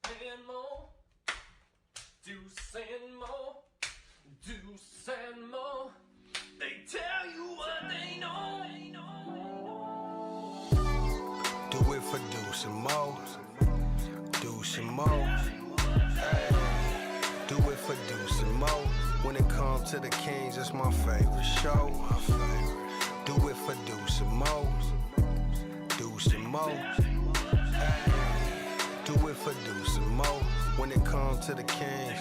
and Mo, Deuce and Mo, Deuce and Mo. They tell you what they know. Do it for Deuce and Mo, Deuce and Mo. Hey. Do it for Deuce and Mo. When it comes to the Kings, it's my favorite show. Do it for Deuce and Mo, Deuce and Mo. Hey. Do it for Deuce and Mo. When it comes to the Kings,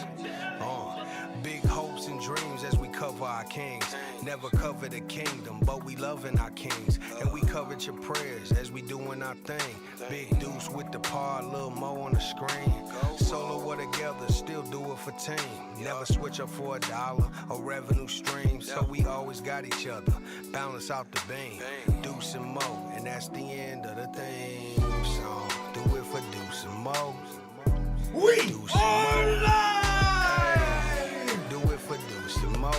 big hopes and dreams as we cover our kings. Never cover the kingdom, but we loving our kings. And we covered your prayers as we doing our thing. Big Deuce with the pod, Lil Mo on the screen. Solo or together, still do it for team. Never switch up for $1 or revenue stream. So we always got each other, balance out the beam. Deuce and Mo, and that's the end of the theme song. Do it for Deuce and Mo. We Deuce are and Mo. live! Do it for Deuce and Mo.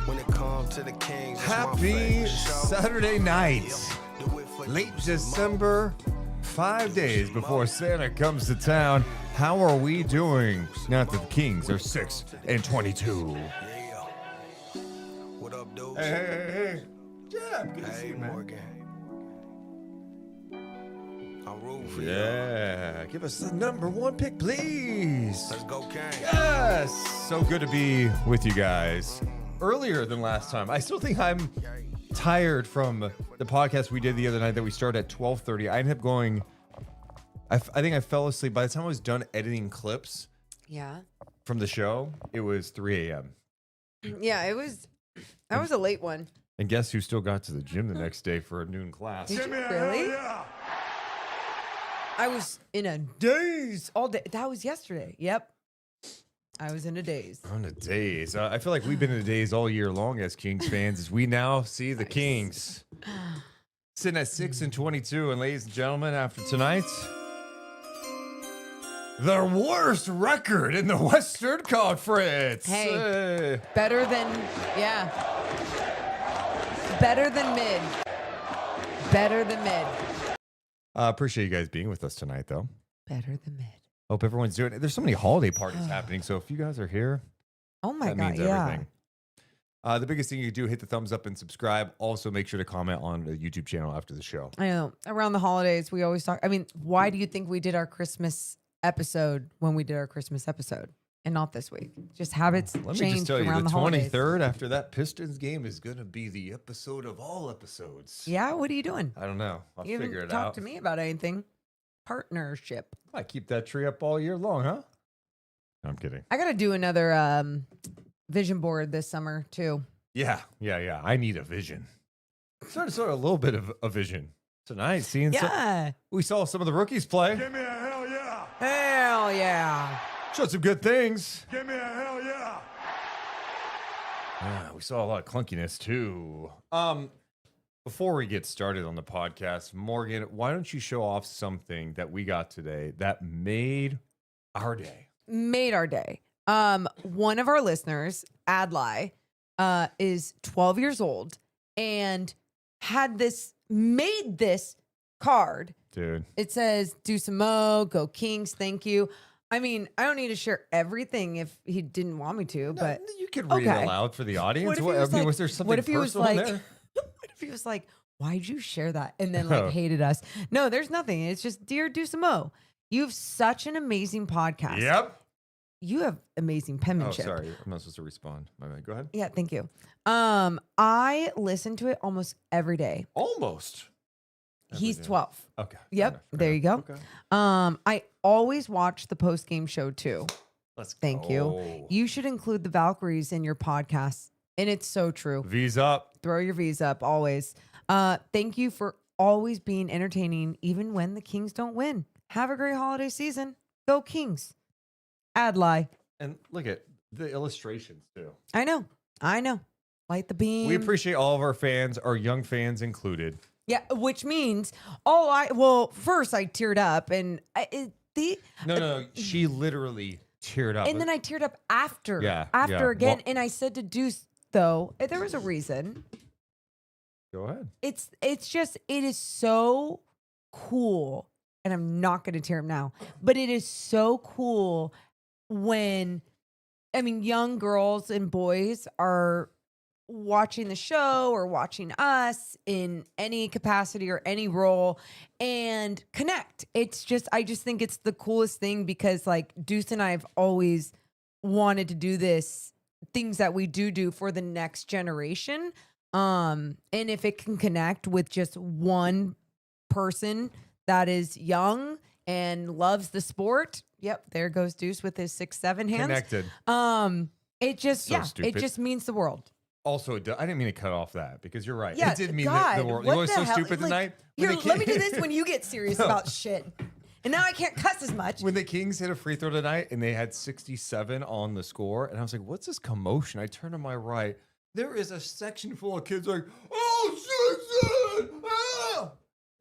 When it comes to the Kings, it's my Happy favorite show. Saturday night. Do it for Late Deuce and Mo. December, 5 days before Santa comes to town. How are we doing? Not that the Kings are 6-22. Yeah. What up, Deuce? Hey. Jab, good to see Hey, you, man. Morgan. I'm rooting for you. Yeah, give us the number one pick, please. Let's go, King. Yes, so good to be with you guys. Earlier than last time. I still think I'm tired from the podcast we did the other night that we started at 12:30. I ended up going, I think I fell asleep. By the time I was done editing clips Yeah. from the show, it was 3 a.m. Yeah, that was a late one. And guess who still got to the gym the next day for a noon class? Did you really? I was in a daze all day. That was yesterday. Yep. I was in a daze. On a days. I feel like we've been in a days all year long as Kings fans as we now see the Kings sitting at 6-22. And ladies and gentlemen, after tonight, the worst record in the Western Conference. Hey. Better than mid. Better than mid. Appreciate you guys being with us tonight, though. Better than mid. Hope everyone's doing it. There's so many holiday parties happening. So if you guys are here, Oh my that God. means Yeah. everything. The biggest thing you do, hit the thumbs up and subscribe. Also, make sure to comment on the YouTube channel after the show. I know. Around the holidays, we always talk. I mean, why do you think we did our Christmas episode when we did our Christmas episode and not this week? Just habits Let me changed just tell you, around the the holidays. 23rd after that Pistons game is going to be the episode of all episodes. Yeah, what are you doing? I don't know. I'll You figure haven't it talked out. to me about anything. Partnership. I keep that tree up all year long, huh? No, I'm kidding. I got to do another vision board this summer too. Yeah. I need a vision. Sort of a little bit of a vision tonight. Seeing Yeah. we saw some of the rookies play. Give me a hell yeah. Hell yeah. Showed some good things. Give me a hell yeah. Yeah, we saw a lot of clunkiness too. Before we get started on the podcast, Morgan, why don't you show off something that we got today that made our day? Made our day. One of our listeners, Adlai, is 12 years old and made this card. Dude. It says, Deuce and Mo, go Kings, thank you. I mean, I don't need to share everything if he didn't want me to, but You could read it okay. aloud for the audience. What if he What, was I mean, like- was there something what if he was personal in like- there? what if he was like, why'd you share that? And then like hated us. No, there's nothing. It's just, dear Deuce and Mo, you have such an amazing podcast. Yep. You have amazing Oh, penmanship. sorry. I'm not supposed to respond. My bad. Go ahead. Yeah, thank you. I listen to it almost every day. Almost. He's Every day. 12. Okay. Yep, there you go. Okay. I always watch the post game show too. Let's go. Thank you. You should include the Valkyries in your podcast. And it's so true. V's up. Throw your V's up always. Thank you for always being entertaining, even when the Kings don't win. Have a great holiday season. Go Kings. Adlai. And look at the illustrations too. I know. Light the beam. We appreciate all of our fans, our young fans included. Yeah, which means, first I teared up and No. She literally teared up. and then I teared up after. Yeah, After yeah. again. Well- And I said to Deuce, though, there was a reason. Go ahead. It is so cool and I'm not going to tear him now, but it is so cool when, I mean, young girls and boys are watching the show or watching us in any capacity or any role and connect. It's just, I just think it's the coolest thing because like Deuce and I have always wanted to do this, things that we do for the next generation. And if it can connect with just one person that is young and loves the sport, yep, there goes Deuce with his 6'7" hands. Connected. It just, So stupid. it just means the world. Also, I didn't mean to cut off that because you're right. Yeah, It did mean God, the world. You what know what's the so hell? stupid Like, tonight? Here, When the let me do King- this when you get serious about shit. And now I can't cuss as much. When the Kings hit a free throw tonight and they had 67 on the score, and I was like, what's this commotion? I turn to my right. There is a section full of kids like, oh, 67! Ah!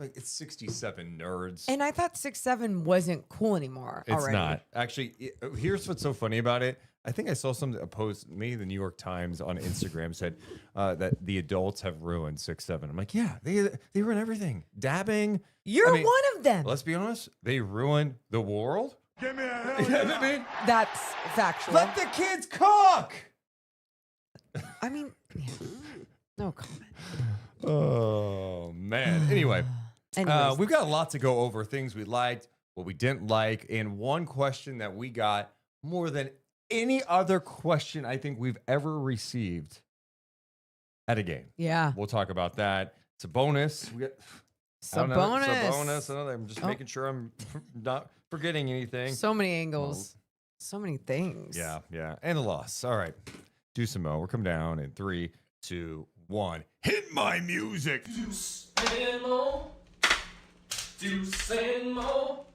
Like, it's 67 nerds. And I thought 6'7" wasn't cool anymore. It's already. not. Actually, here's what's so funny about it. I think I saw a post, maybe the New York Times on Instagram said that the adults have ruined 6'7". I'm like, yeah, they ruin everything. Dabbing. You're one of them. Let's be honest. They ruined the world. Give me a hell yeah. You know what I mean? That's factual. Let the kids cook. I mean, yeah. No comment. Oh, man. Anyway, Anyways. we've got a lot to go over. Things we liked, what we didn't like, and one question that we got more than any other question I think we've ever received at a game. Yeah. We'll talk about that. It's a bonus. We got Sabonis. I'm just making sure I'm not forgetting anything. So many angles. So many things. Yeah. And a loss. All right. Deuce and Mo. We're coming down in 3, 2, 1. Hit my music. Deuce and Mo. Deuce and Mo.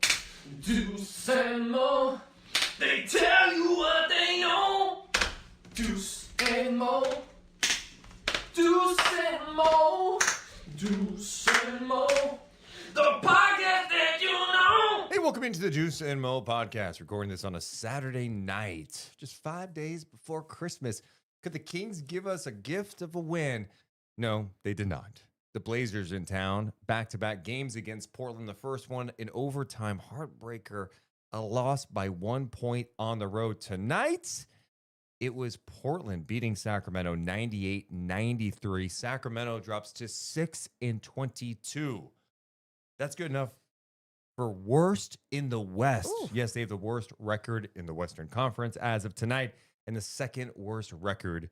Deuce and Mo. They tell you what they know. Deuce and Mo. Deuce and Mo. Deuce and Mo. The podcast that you know. Hey, welcome into the Deuce and Mo podcast. Recording this on a Saturday night, just 5 days before Christmas. Could the Kings give us a gift of a win? No, they did not. The Blazers in town, back-to-back games against Portland. The first one, an overtime heartbreaker, a loss by 1 point on the road. Tonight, it was Portland beating Sacramento 98-93. Sacramento drops to 6-22. That's good enough for worst in the West. Ooh. Yes, they have the worst record in the Western Conference as of tonight and the second worst record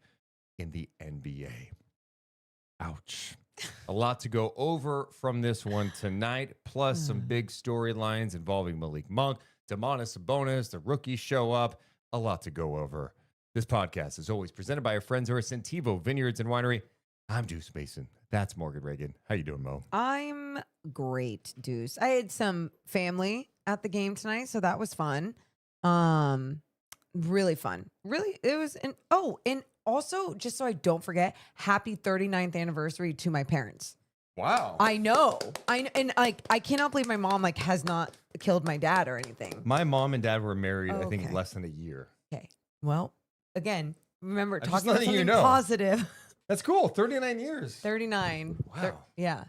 in the NBA. Ouch. A lot to go over from this one tonight, plus some big storylines involving Malik Monk, Domantas Sabonis, the rookies show up. A lot to go over. This podcast is always presented by our friends over at Sentivo Vineyards and Winery. I'm Deuce Mason. That's Morgan Reagan. How you doing, Mo? I'm great, Deuce. I had some family at the game tonight, so that was fun. Really fun. Really, it was. And also, just so I don't forget, happy 39th anniversary to my parents. Wow. I know. And like, I cannot believe my mom like has not killed my dad or anything. My mom and dad were married, I think, Okay. less than a year. Okay. Well, again, remember I'm just talking about letting you something know. positive. That's cool. 39 years. 39. Wow. Yeah.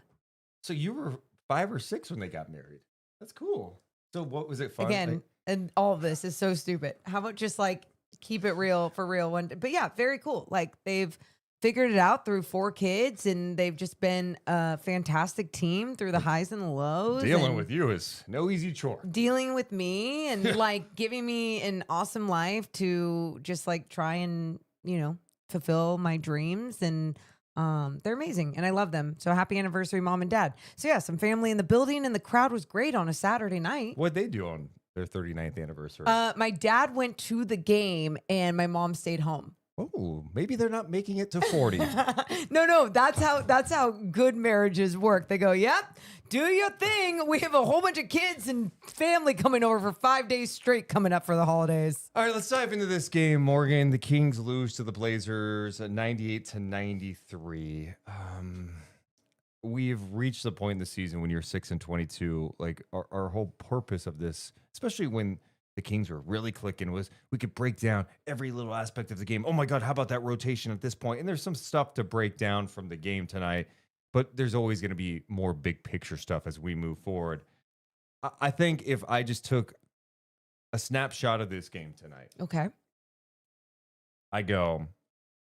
So you were 5 or 6 when they got married. That's cool. So what was it fun? Again, and all of this is so stupid. How about just like keep it real for real one day? But yeah, very cool. Like they've figured it out through 4 kids and they've just been a fantastic team through the highs and the lows. Dealing and with you is no easy chore. dealing with me and like giving me an awesome life to just like try and, fulfill my dreams. And they're amazing and I love them. So happy anniversary, mom and dad. So yeah, some family in the building and the crowd was great on a Saturday night. What'd they do on their 39th anniversary? My dad went to the game and my mom stayed home. Oh, maybe they're not making it to 40. No, that's how good marriages work. They go, yep, do your thing. We have a whole bunch of kids and family coming over for 5 days straight coming up for the holidays. All right, let's dive into this game, Morgan. The Kings lose to the Blazers at 98-93. We've reached the point in the season when you're 6-22. Like our whole purpose of this, especially when the Kings were really clicking, was we could break down every little aspect of the game. Oh my God, how about that rotation at this point? And there's some stuff to break down from the game tonight, but there's always going to be more big picture stuff as we move forward. I think if I just took a snapshot of this game tonight, Okay. I go,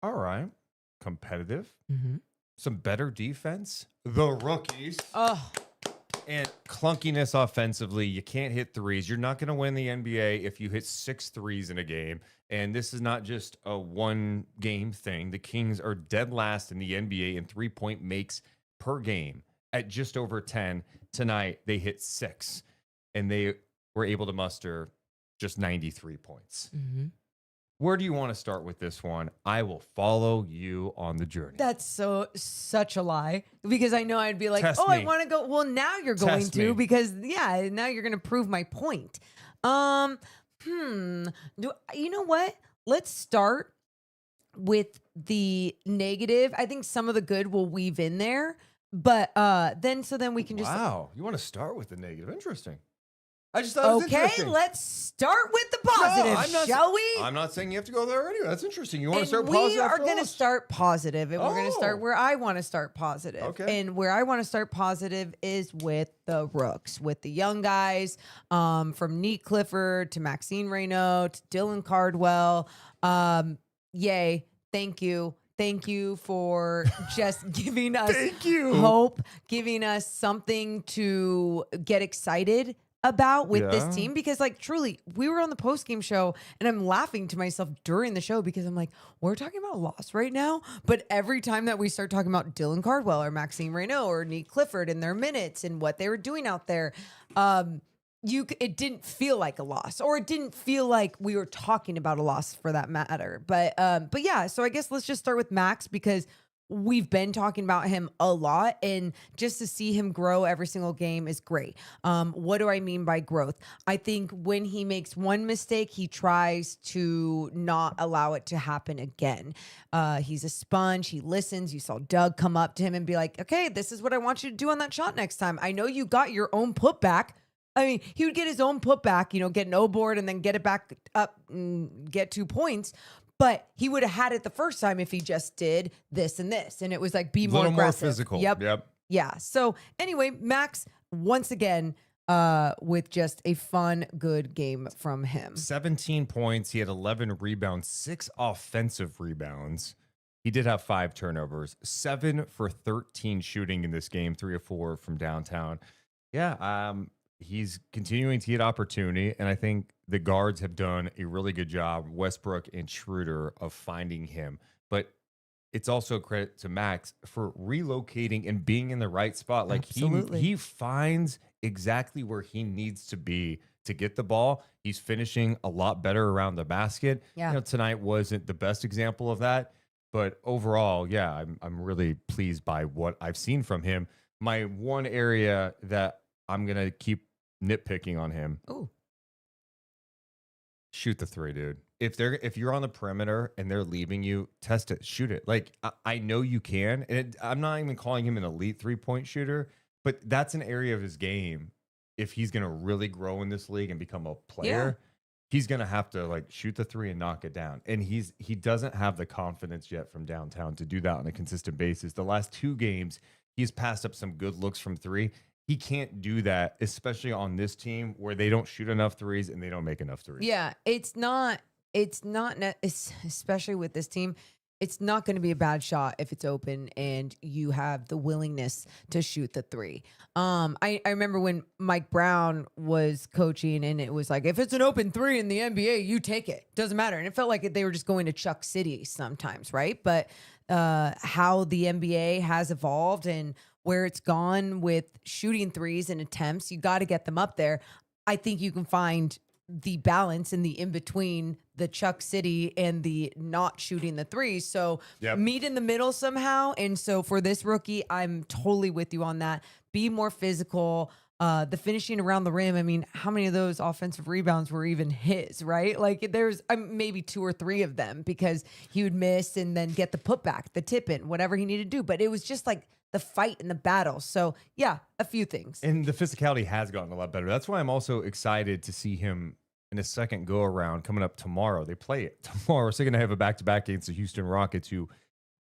all right, competitive, Mm-hmm. some better defense, the rookies, Oh, and clunkiness offensively. You can't hit threes. You're not going to win the NBA if you hit 6 threes in a game. And this is not just a one game thing. The Kings are dead last in the NBA in 3-point makes per game at just over 10. Tonight, they hit 6, and they were able to muster just 93 points. mm-hmm. Where do you want to start with this one? I will follow you on the journey. That's such a lie, because I know I'd be like, Test I me. want to go. Well, now you're going Test to, me. because now you're going to prove my point. You know what? Let's start with the negative. I think some of the good will weave in there, but then we can just Wow, you want to start with the negative? Interesting. I just thought it was okay. interesting. Let's start with the positive, I'm not, shall we? I'm not saying you have to go there anyway. That's interesting. You want to And start we positive? are for going to us? start positive, and we're going to start Oh. where I want to start positive. Okay. And where I want to start positive is with the rooks, with the young guys, from Nique Clifford to Maxime Raynaud to Dylan Cardwell. Yay. Thank you. Thank you for just giving us Thank you. hope, giving us something to get excited about with this Yeah. team, because like truly we were on the post-game show and I'm laughing to myself during the show because I'm like, we're talking about a loss right now, but every time that we start talking about Dylan Cardwell or Maxime Raynaud or Nique Clifford and their minutes and what they were doing out there, it didn't feel like a loss, or it didn't feel like we were talking about a loss for that matter. But yeah, so I guess let's just start with Max, because we've been talking about him a lot, and just to see him grow every single game is great. What do I mean by growth? I think when he makes one mistake, he tries to not allow it to happen again. He's a sponge. He listens. You saw Doug come up to him and be like, okay, this is what I want you to do on that shot next time. I know you got your own putback. I mean, he would get his own putback, get an O board and then get it back up and get 2 points. But he would have had it the first time if he just did this and this. And it was like, be A more little more aggressive. physical. Yep. Yeah. So anyway, Max, once again, with just a fun, good game from him. 17 points. He had 11 rebounds, 6 offensive rebounds. He did have 5 turnovers, 7 for 13 shooting in this game, 3 of 4 from downtown. Yeah. He's continuing to get opportunity, and I think the guards have done a really good job, Westbrook and Schroeder, of finding him. But it's also a credit to Max for relocating and being in the right spot. Like Absolutely. he finds exactly where he needs to be to get the ball. He's finishing a lot better around the basket. Yeah. Tonight wasn't the best example of that, but overall, yeah, I'm really pleased by what I've seen from him. My one area that I'm gonna keep nitpicking on him. Ooh. Shoot the 3, dude. If you're on the perimeter and they're leaving you, test it, shoot it. Like I know you can, and I'm not even calling him an elite 3-point shooter, but that's an area of his game. If he's gonna really grow in this league and become a player, he's gonna have to like shoot the 3 and knock it down. And he doesn't have the confidence yet from downtown to do that on a consistent basis. The last 2 games, he's passed up some good looks from 3. He can't do that, especially on this team where they don't shoot enough 3s and they don't make enough 3s. Yeah, especially with this team, it's not going to be a bad shot if it's open and you have the willingness to shoot the 3. I remember when Mike Brown was coaching, and it was like, if it's an open 3 in the NBA, you take it. Doesn't matter. And it felt like they were just going to Chuck City sometimes, right? But how the NBA has evolved and where it's gone with shooting 3s and attempts, you got to get them up there. I think you can find the balance in the in-between the Chuck City and the not shooting the 3s. So meet in the middle somehow. And so for this rookie, I'm totally with you on that. Be more physical. The finishing around the rim. I mean, how many of those offensive rebounds were even his, right? Like there's maybe 2 or 3 of them, because he would miss and then get the putback, the tip in, whatever he needed to do. But it was just like the fight and the battle. So yeah, a few things. And the physicality has gotten a lot better. That's why I'm also excited to see him in a second go around coming up tomorrow. They play it tomorrow. So they're going to have a back-to-back against the Houston Rockets, who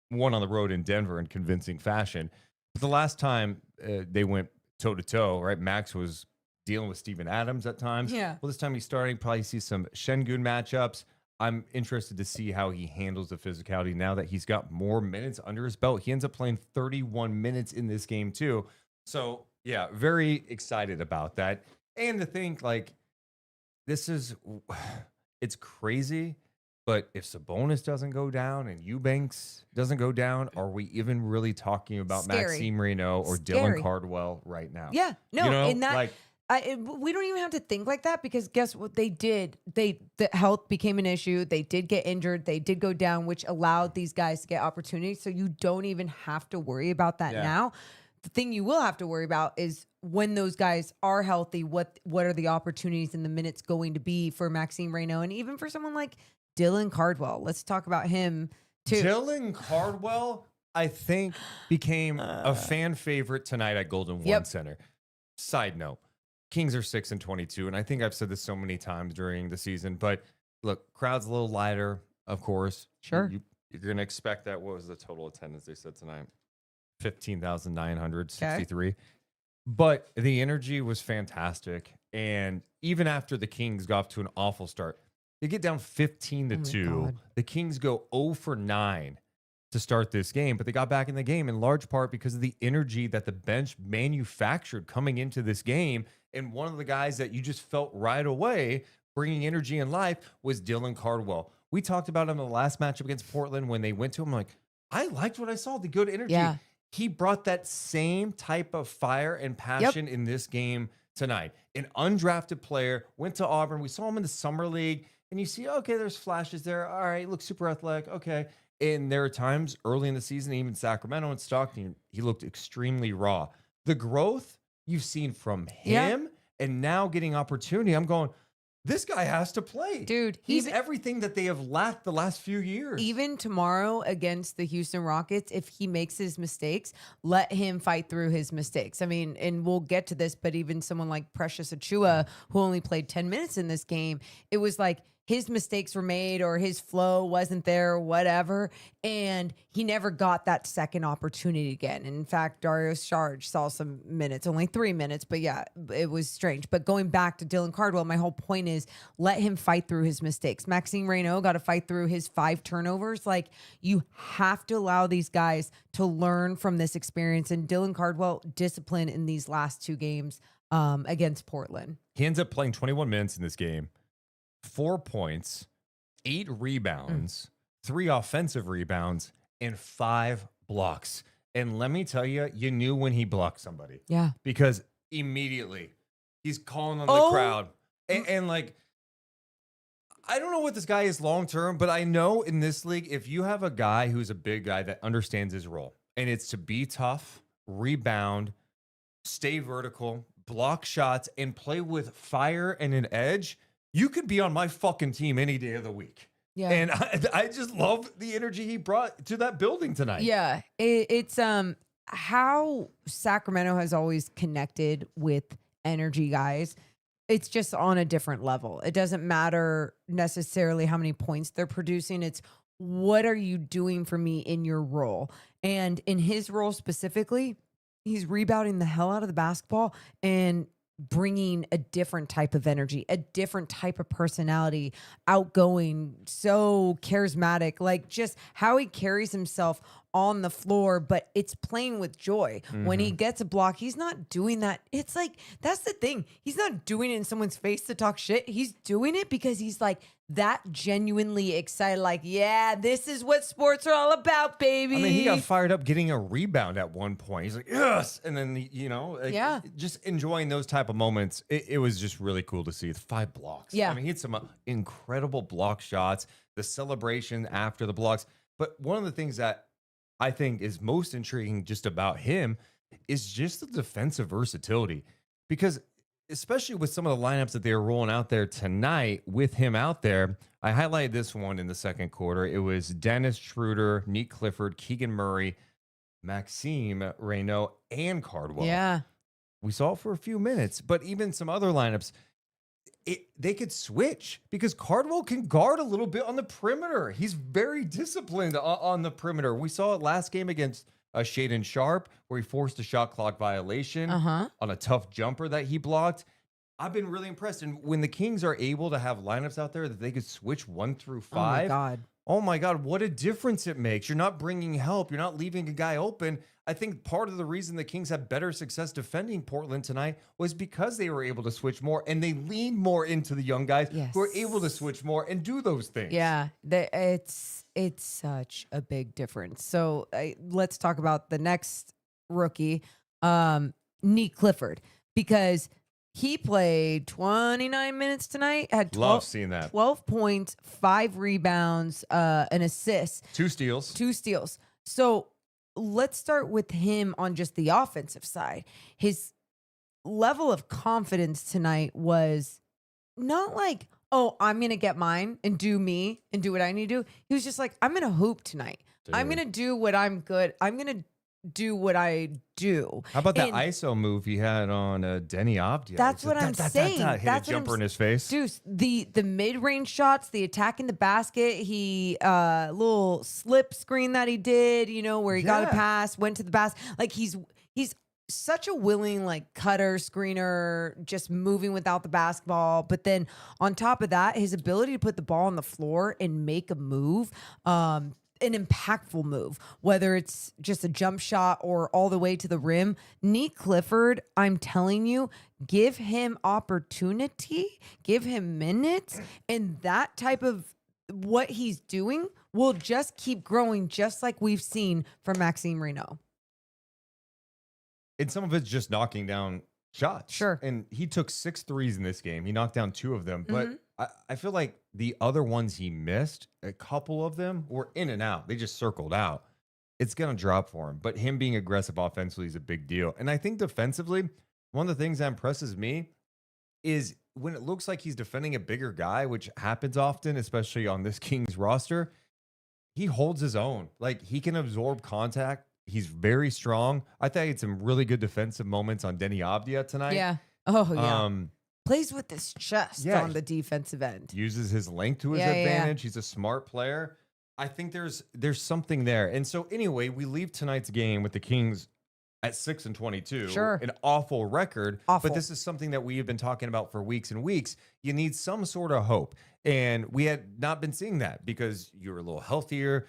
won on the road in Denver in convincing fashion. But the last time they went toe-to-toe, right, Max was dealing with Steven Adams at times. Yeah. Well, this time he's starting. Probably see some Şengün matchups. I'm interested to see how he handles the physicality now that he's got more minutes under his belt. He ends up playing 31 minutes in this game too. So yeah, very excited about that. And to think like it's crazy, but if Sabonis doesn't go down and Eubanks doesn't go down, are we even really talking about Scary. Maxime Raynaud or Scary. Dylan Cardwell right now? Yeah, no, You know, and that like, we don't even have to think like that because guess what they did? The health became an issue. They did get injured. They did go down, which allowed these guys to get opportunities. So you don't even have to worry about that now. The thing you will have to worry about is when those guys are healthy, what are the opportunities and the minutes going to be for Maxime Raynaud and even for someone like Dylan Cardwell? Let's talk about him too. Dylan Cardwell, I think, became a fan favorite tonight at Golden One Center. Side note, Kings are 6-22, and I think I've said this so many times during the season, but look, crowd's a little lighter, of course. Sure. You're going to expect that. What was the total attendance they said tonight? 15,963. Okay. But the energy was fantastic. And even after the Kings got off to an awful start, they get down 15-2. The Kings go 0 for 9 to start this game, but they got back in the game in large part because of the energy that the bench manufactured coming into this game. And one of the guys that you just felt right away bringing energy and life was Dylan Cardwell. We talked about him in the last matchup against Portland when they went to him. Like, I liked what I saw, the good energy. Yeah. He brought that same type of fire and passion in this game tonight. An undrafted player, went to Auburn. We saw him in the summer league, and you see, okay, there's flashes there. All right, looks super athletic. Okay. And there are times early in the season, even Sacramento and Stockton, he looked extremely raw. The growth you've seen from him and now getting opportunity, I'm going, this guy has to play. Dude, he's everything that they have lacked the last few years. Even tomorrow against the Houston Rockets, if he makes his mistakes, let him fight through his mistakes. I mean, and we'll get to this, but even someone like Precious Achiuwa, who only played 10 minutes in this game, it was like his mistakes were made or his flow wasn't there or whatever, and he never got that second opportunity again. And in fact, Dario Saric saw some minutes, only 3 minutes, but yeah, it was strange. But going back to Dylan Cardwell, my whole point is let him fight through his mistakes. Maxime Raynaud got to fight through his 5 turnovers. Like, you have to allow these guys to learn from this experience. And Dylan Cardwell, discipline in these last 2 games against Portland. He ends up playing 21 minutes in this game. 4 points, 8 rebounds, 3 offensive rebounds, and 5 blocks. And let me tell you, you knew when he blocked somebody. Yeah. Because immediately he's calling on the crowd. And like, I don't know what this guy is long term, but I know in this league, if you have a guy who's a big guy that understands his role, and it's to be tough, rebound, stay vertical, block shots, and play with fire and an edge, you could be on my fucking team any day of the week. Yeah. And I just love the energy he brought to that building tonight. Yeah. It's how Sacramento has always connected with energy guys. It's just on a different level. It doesn't matter necessarily how many points they're producing. It's what are you doing for me in your role? And in his role specifically, he's rebounding the hell out of the basketball and bringing a different type of energy, a different type of personality, outgoing, so charismatic, like just how he carries himself on the floor, but it's playing with joy. When he gets a block, he's not doing that. It's like, that's the thing. He's not doing it in someone's face to talk shit. He's doing it because he's like that genuinely excited. Like, yeah, this is what sports are all about, baby. I mean, he got fired up getting a rebound at one point. He's like, yes. And then, you know, just enjoying those type of moments. It was just really cool to see. It's 5 blocks. Yeah. I mean, he had some incredible block shots, the celebration after the blocks. But one of the things that I think is most intriguing just about him is just the defensive versatility, because especially with some of the lineups that they were rolling out there tonight with him out there, I highlighted this one in the second quarter. It was Dennis Schroeder, Nique Clifford, Keegan Murray, Maxime Raynaud, and Cardwell. Yeah. We saw it for a few minutes, but even some other lineups, they could switch because Cardwell can guard a little bit on the perimeter. He's very disciplined on the perimeter. We saw it last game against Shaedon Sharpe, where he forced a shot clock violation on a tough jumper that he blocked. I've been really impressed. And when the Kings are able to have lineups out there that they could switch 1 through 5. Oh my God. Oh my God, what a difference it makes. You're not bringing help. You're not leaving a guy open. I think part of the reason the Kings had better success defending Portland tonight was because they were able to switch more and they leaned more into the young guys who are able to switch more and do those things. Yeah, it's such a big difference. So let's talk about the next rookie, Nique Clifford, because he played 29 minutes tonight, had 12, Love seeing that. 12 points, 5 rebounds, an assist. 2 steals. 2 steals. So let's start with him on just the offensive side. His level of confidence tonight was not like, oh, I'm going to get mine and do me and do what I need to do. He was just like, I'm going to hoop tonight. Dude. I'm going to do what I'm good. I'm going to do what I do. How about that ISO move he had on Denny Abdia? That's what I'm saying. Hit That's a jumper in his face. Deuce, the mid-range shots, the attack in the basket, he little slip screen that he did, where he got a pass, went to the basket. Like he's such a willing cutter, screener, just moving without the basketball. But then on top of that, his ability to put the ball on the floor and make a move, an impactful move, whether it's just a jump shot or all the way to the rim. Nique Clifford, I'm telling you, give him opportunity, give him minutes, and that type of what he's doing will just keep growing, just like we've seen from Maxime Raynaud. And some of it's just knocking down shots. Sure. And he took 6 threes in this game. He knocked down 2 of them, but I feel like the other ones he missed, a couple of them were in and out. They just circled out. It's going to drop for him. But him being aggressive offensively is a big deal. And I think defensively, one of the things that impresses me is when it looks like he's defending a bigger guy, which happens often, especially on this Kings roster, he holds his own. Like, he can absorb contact. He's very strong. I thought he had some really good defensive moments on Denny Abdia tonight. Yeah. Oh, yeah. Plays with his chest on the defensive end. Uses his length to his advantage. He's a smart player. I think there's something there. And so anyway, we leave tonight's game with the Kings at 6-22. Sure. An awful record. Awful. But this is something that we have been talking about for weeks and weeks. You need some sort of hope. And we had not been seeing that because you were a little healthier.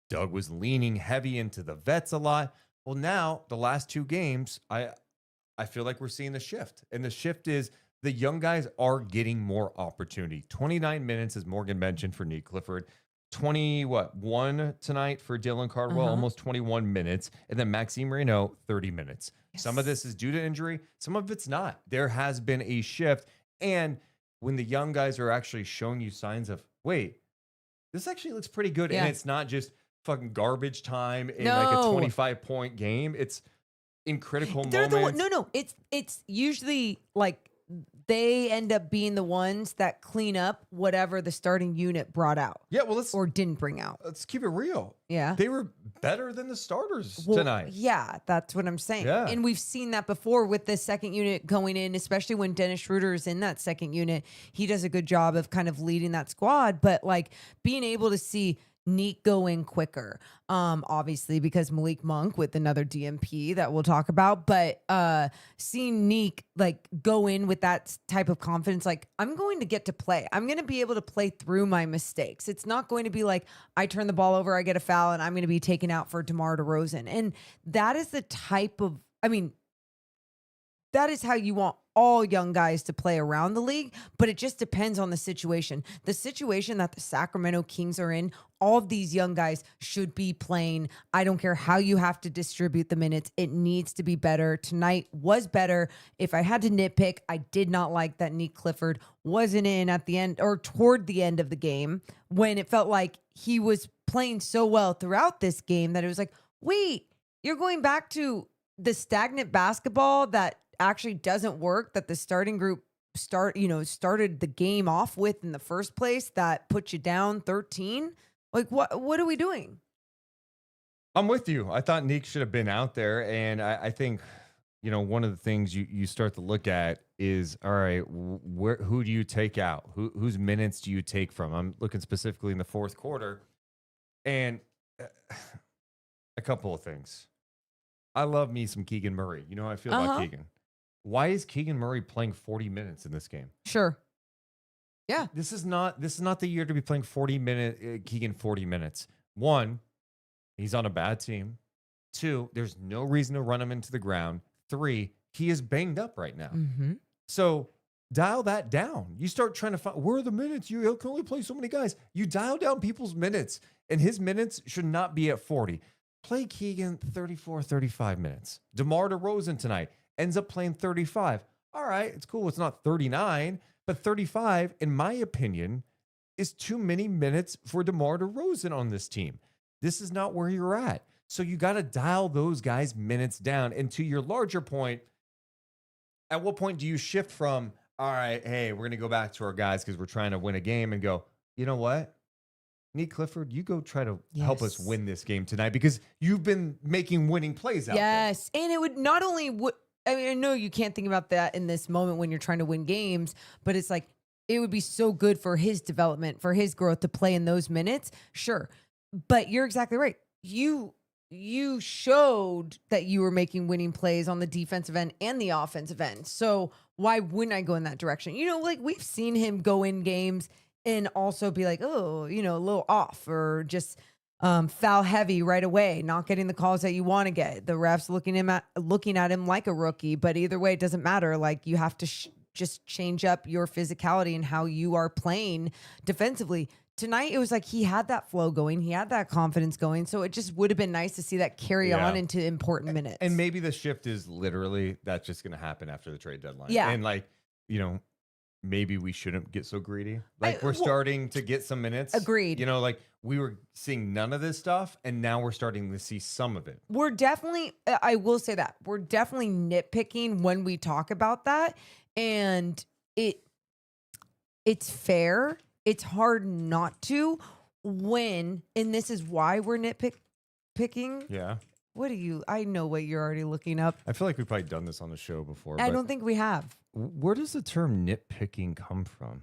Doug was leaning heavy into the vets a lot. Well, now the last 2 games, I feel like we're seeing the shift. And the shift is the young guys are getting more opportunity. 29 minutes, as Morgan mentioned, for Nique Clifford. 1 tonight for Dylan Cardwell, almost 21 minutes. And then Maxime Raynaud, 30 minutes. Yes. Some of this is due to injury. Some of it's not. There has been a shift. And when the young guys are actually showing you signs of, wait, this actually looks pretty good. And it's not just fucking garbage time in like a 25-point game. It's in critical moments. No. It's usually like they end up being the ones that clean up whatever the starting unit brought out. Yeah, well, or didn't bring out. Let's keep it real. Yeah. They were better than the starters tonight. Yeah, that's what I'm saying. Yeah. And we've seen that before with the second unit going in, especially when Dennis Schroeder is in that second unit. He does a good job of kind of leading that squad, but like being able to see Nique go in quicker, obviously because Malik Monk with another DMP that we'll talk about, but seeing Nique like go in with that type of confidence, like I'm going to get to play. I'm going to be able to play through my mistakes. It's not going to be like I turn the ball over, I get a foul, and I'm going to be taken out for DeMar DeRozan. And that is the type of, that is how you want all young guys to play around the league, but it just depends on the situation. The situation that the Sacramento Kings are in, all of these young guys should be playing. I don't care how you have to distribute the minutes. It needs to be better. Tonight was better. If I had to nitpick, I did not like that Nique Clifford wasn't in at the end or toward the end of the game when it felt like he was playing so well throughout this game that it was like, wait, you're going back to the stagnant basketball that actually doesn't work, that the starting group started the game off with in the first place, that put you down 13. Like, what are we doing? I'm with you. I thought Nique should have been out there. And I think, one of the things you start to look at is, all right, who do you take out? Whose minutes do you take from? I'm looking specifically in the fourth quarter. And a couple of things. I love me some Keegan Murray. You know how I feel about Keegan. why is Keegan Murray playing 40 minutes in this game? Sure. Yeah. This is not the year to be playing 40 minutes. One, he's on a bad team. Two, there's no reason to run him into the ground. Three, he is banged up right now. Mm-hmm. So dial that down. You start trying to find, where are the minutes? You can only play so many guys. You dial down people's minutes, and his minutes should not be at 40. Play Keegan 34, 35 minutes. DeMar DeRozan tonight ends up playing 35. All right, it's cool. It's not 39, but 35, in my opinion, is too many minutes for DeMar DeRozan on this team. This is not where you're at. So you got to dial those guys' minutes down. And to your larger point, at what point do you shift from, all right, hey, we're going to go back to our guys because we're trying to win a game, and go, you know what? Nique Clifford, you go try to help us win this game tonight because you've been making winning plays out there. Yes. And it would not only, I mean, I know you can't think about that in this moment when you're trying to win games, but it's like, it would be so good for his development, for his growth to play in those minutes. Sure. But you're exactly right. You showed that you were making winning plays on the defensive end and the offensive end. So why wouldn't I go in that direction? You know, like we've seen him go in games and also be like, oh, you know, a little off or just foul heavy right away, not getting the calls that you want to get. The refs looking at him like a rookie. But either way, it doesn't matter. Like you have to just change up your physicality and how you are playing defensively. Tonight, it was like he had that flow going. He had that confidence going. So it just would have been nice to see that carry on into important minutes. And maybe the shift is literally that's just going to happen after the trade deadline. Yeah. And like, you know, maybe we shouldn't get so greedy. Like we're starting to get some minutes. Agreed. You know, like we were seeing none of this stuff and now we're starting to see some of it. We're definitely, I will say that, we're definitely nitpicking when we talk about that. And it's fair. It's hard not to when, and this is why we're nitpicking. Yeah. I know what you're already looking up. I feel like we've probably done this on the show before. I don't think we have. Where does the term nitpicking come from?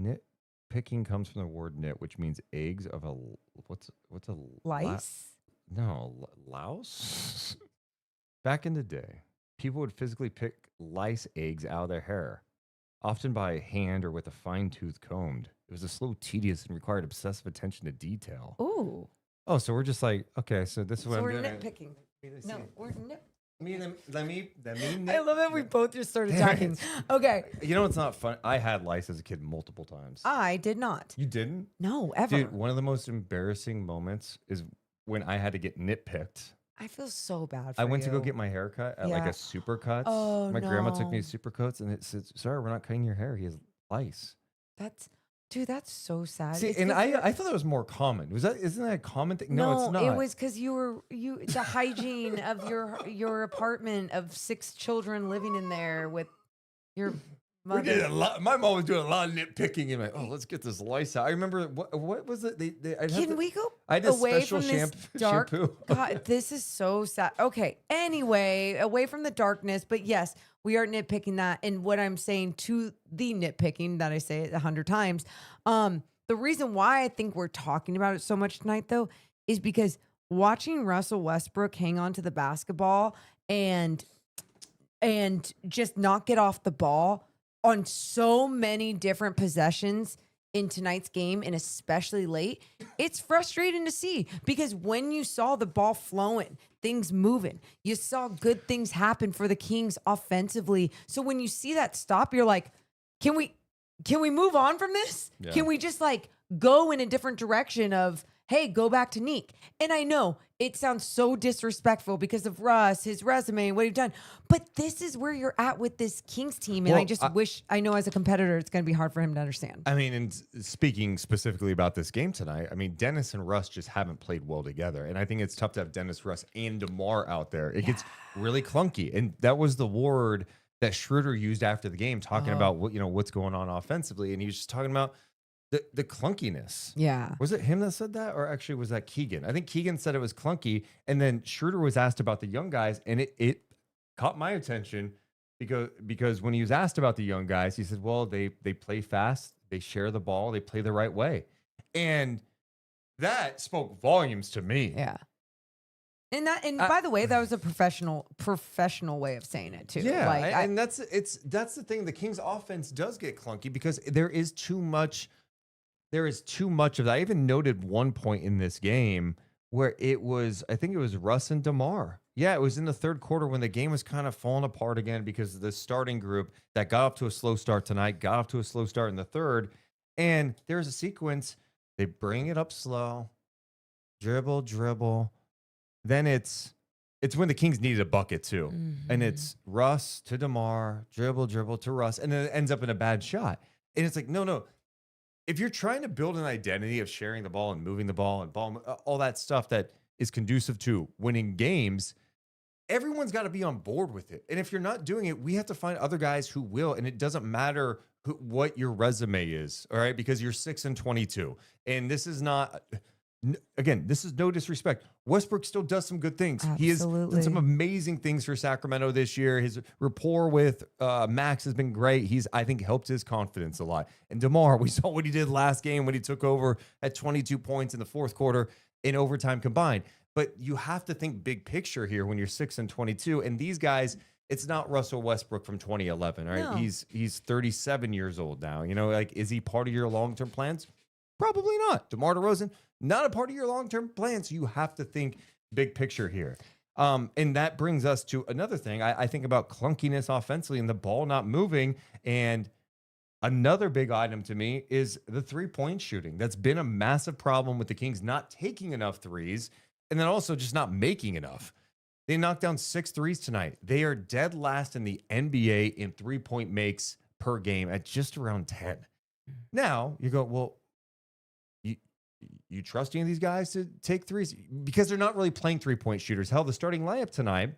Nitpicking comes from the word nit, which means eggs of a, what's a Lice? Louse? Back in the day, people would physically pick lice eggs out of their hair, often by hand or with a fine-tooth comb. It was a slow, tedious, and required obsessive attention to detail. Ooh. Oh, so we're just like, okay, so this is what So I'm we're doing. nitpicking. No, we're Let me I love it. We both just started talking. Okay. You know, it's not fun. I had lice as a kid multiple times. I did not. You didn't? No, ever. Dude, one of the most embarrassing moments is when I had to get nitpicked. I feel so bad for I went to go you. get my hair cut at like Yeah. a Supercuts. Oh, my grandma took me no. to Supercuts and it said, "Sorry, we're not cutting your hair. He has lice." That's so sad. See, It's and 'cause I thought that was more common. Isn't that a common thing? No, it's not. It was because the hygiene of your apartment of 6 children living in there with your We did mother. a lot. My mom was doing a lot of nitpicking and like, oh, let's get this lice out. I remember what was it? Can we go I had a away special from this shampoo. dark? shampoo. God, this is so sad. Okay. Anyway, away from the darkness, but yes, we are nitpicking that. And what I'm saying to the nitpicking that I say it 100 times, the reason why I think we're talking about it so much tonight, though, is because watching Russell Westbrook hang on to the basketball and just not get off the ball on so many different possessions in tonight's game, and especially late, it's frustrating to see because when you saw the ball flowing, things moving, you saw good things happen for the Kings offensively. So when you see that stop, you're like, can we move on from this? Yeah. Can we just like go in a different direction of, hey, go back to Nique? And I know it sounds so disrespectful because of Russ, his resume, what he's done. But this is where you're at with this Kings team. And Well, I just wish, I know as a competitor, it's going to be hard for him to understand. I mean, and speaking specifically about this game tonight, I mean, Dennis and Russ just haven't played well together. And I think it's tough to have Dennis, Russ, and DeMar out there. It gets really clunky. And that was the word that Schroeder used after the game, talking about what's going on offensively. And he was just talking about the clunkiness. Yeah. Was it him that said that? Or actually was that Keegan? I think Keegan said it was clunky. And then Schroeder was asked about the young guys. And it caught my attention because when he was asked about the young guys, he said, well, they play fast. They share the ball. They play the right way. And that spoke volumes to me. Yeah. And by the way, that was a professional way of saying it too. Yeah, Like, and that's the thing. The Kings offense does get clunky because there is too much. There is too much of that. I even noted one point in this game where I think it was Russ and DeMar. Yeah, it was in the third quarter when the game was kind of falling apart again because the starting group that got off to a slow start tonight got off to a slow start in the third. And there's a sequence. They bring it up slow, dribble. Then it's when the Kings needed a bucket too. And it's Russ to DeMar, dribble to Russ, and then it ends up in a bad shot. And it's like, no. If you're trying to build an identity of sharing the ball and moving the ball and all that stuff that is conducive to winning games, everyone's got to be on board with it. And if you're not doing it, we have to find other guys who will. And it doesn't matter what your resume is, all right? Because you're 6-22. And this is not, again, this is no disrespect. Westbrook still does some good things. Absolutely. He has done some amazing things for Sacramento this year. His rapport with Max has been great. He's, I think, helped his confidence a lot. And DeMar, we saw what he did last game when he took over at 22 points in the fourth quarter in overtime combined. But you have to think big picture here when you're 6-22. And these guys, it's not Russell Westbrook from 2011, right? No. He's 37 years old now. You know, like, is he part of your long-term plans? Probably not. DeMar DeRozan, not a part of your long-term plans. You have to think big picture here. And that brings us to another thing. I think about clunkiness offensively and the ball not moving. And another big item to me is the three-point shooting. That's been a massive problem with the Kings not taking enough threes and then also just not making enough. They knocked down 6 threes tonight. They are dead last in the NBA in three-point makes per game at just around 10. Now, you go, well, you trust any of these guys to take threes? Because they're not really playing three-point shooters. Hell, the starting lineup tonight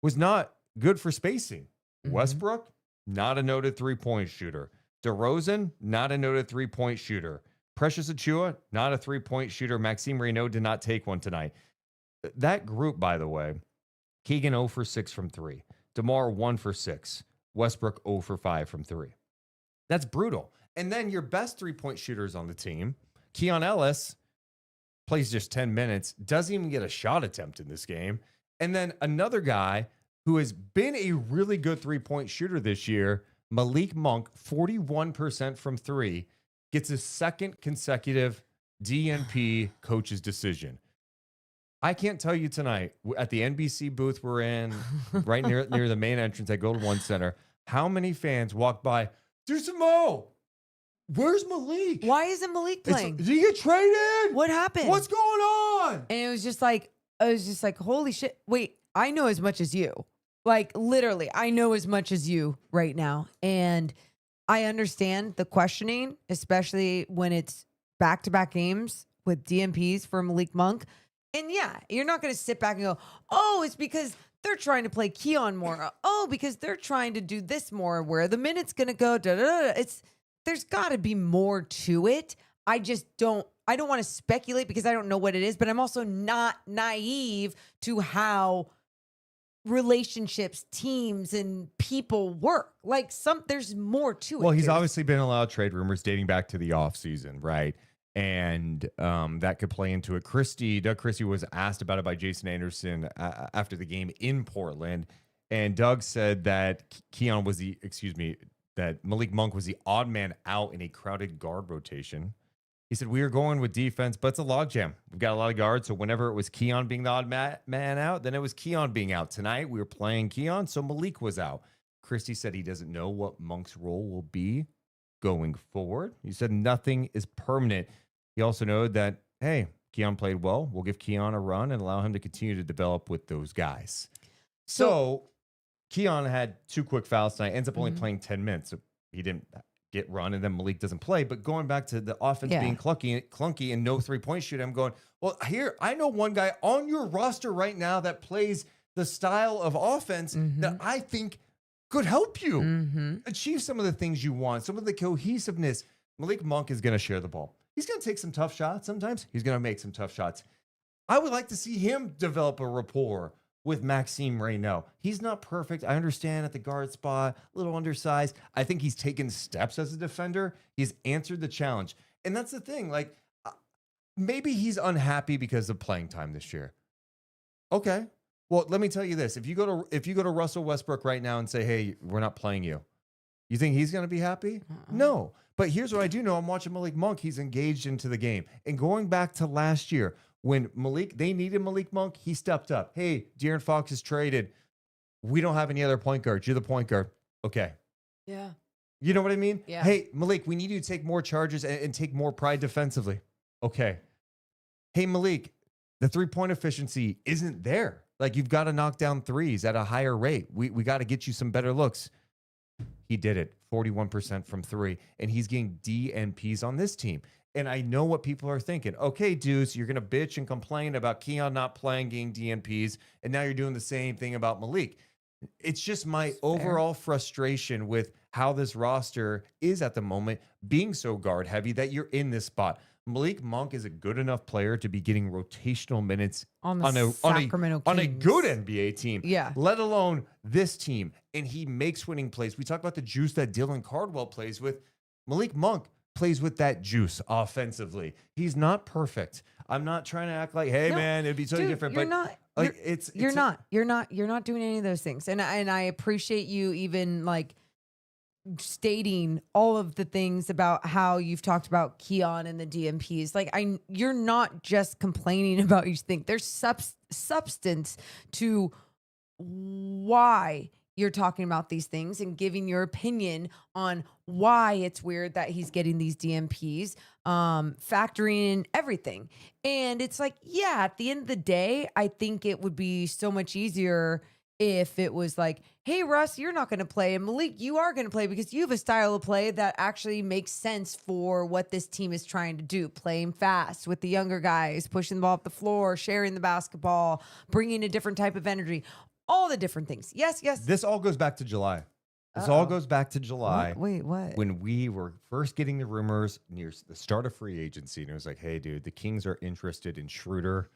was not good for spacing. Westbrook, not a noted three-point shooter. DeRozan, not a noted three-point shooter. Precious Achiuwa, not a three-point shooter. Maxime Raynaud did not take one tonight. That group, by the way, Keegan 0 for 6 from 3. DeMar 1 for 6. Westbrook 0 for 5 from 3. That's brutal. And then your best three-point shooters on the team, Keon Ellis, plays just 10 minutes, doesn't even get a shot attempt in this game. And then another guy who has been a really good three-point shooter this year, Malik Monk, 41% from 3, gets his second consecutive DNP coach's decision. I can't tell you tonight, at the NBC booth we're in, right near the main entrance at Golden One Center, how many fans walked by, Deuce and Mo, where's Malik? Why isn't Malik playing? Did he get traded? What happened? What's going on? And it was just like, holy shit. Wait, I know as much as you. Like, literally, I know as much as you right now. And I understand the questioning, especially when it's back-to-back games with DNPs for Malik Monk. And yeah, you're not going to sit back and go, oh, it's because they're trying to play Keon more. Oh, because they're trying to do this more, where the minute's going to go. There's got to be more to it. I don't want to speculate because I don't know what it is, but I'm also not naive to how relationships, teams, and people work. Like, there's more to it. Well, he's obviously been allowed trade rumors dating back to the offseason, right? And that could play into it. Doug Christie was asked about it by Jason Anderson after the game in Portland. And Doug said that that Malik Monk was the odd man out in a crowded guard rotation. He said, we are going with defense, but it's a logjam. We've got a lot of guards. So whenever it was Keon being the odd man out, then it was Keon being out. Tonight, we were playing Keon, so Malik was out. Christie said he doesn't know what Monk's role will be going forward. He said nothing is permanent. He also noted that, hey, Keon played well. We'll give Keon a run and allow him to continue to develop with those guys. So Keon had 2 quick fouls tonight, ends up only playing 10 minutes. So he didn't get run, and then Malik doesn't play. But going back to the offense being clunky and no three-point shooting, I'm going, well, here, I know one guy on your roster right now that plays the style of offense that I think could help you achieve some of the things you want, some of the cohesiveness. Malik Monk is going to share the ball. He's going to take some tough shots sometimes. He's going to make some tough shots. I would like to see him develop a rapport with Maxime Raynaud. He's not perfect. I understand at the guard spot, a little undersized. I think he's taken steps as a defender. He's answered the challenge. And that's the thing. Like, maybe he's unhappy because of playing time this year. Okay. Well, let me tell you this. If you go to Russell Westbrook right now and say, "Hey, we're not playing you," you think he's going to be happy? No. But here's what I do know. I'm watching Malik Monk. He's engaged into the game. And going back to last year, when they needed Malik Monk, he stepped up. Hey, De'Aaron Fox is traded. We don't have any other point guards. You're the point guard. Okay. Yeah. You know what I mean? Yeah. Hey, Malik, we need you to take more charges and take more pride defensively. Okay. Hey, Malik, the three-point efficiency isn't there. Like, you've got to knock down threes at a higher rate. We got to get you some better looks. He did it, 41% from three, and he's getting DNPs on this team. And I know what people are thinking. Okay, Deuce, you're going to bitch and complain about Keon not playing, getting DNPs, and now you're doing the same thing about Malik. It's just my overall frustration with how this roster is at the moment, being so guard heavy that you're in this spot. Malik Monk is a good enough player to be getting rotational minutes on a good NBA team, let alone this team. And he makes winning plays. We talk about the juice that Dylan Cardwell plays with. Malik Monk plays with that juice offensively. He's not perfect. I'm not trying to act like, hey, man, it'd be totally different. You're But not. like, You're not doing any of those things. And I appreciate you even like stating all of the things about how you've talked about Keon and the DMPs. Like, you're not just complaining about each thing. There's substance to why you're talking about these things and giving your opinion on why it's weird that he's getting these DMPs, factoring in everything. And it's like, yeah, at the end of the day, I think it would be so much easier if it was like, hey, Russ, you're not going to play. And Malik, you are going to play because you have a style of play that actually makes sense for what this team is trying to do. Playing fast with the younger guys, pushing the ball up the floor, sharing the basketball, bringing a different type of energy, all the different things. Yes. This all goes back to July. All goes back to July. Wait, what? When we were first getting the rumors near the start of free agency, and it was like, hey, dude, the Kings are interested in Schroeder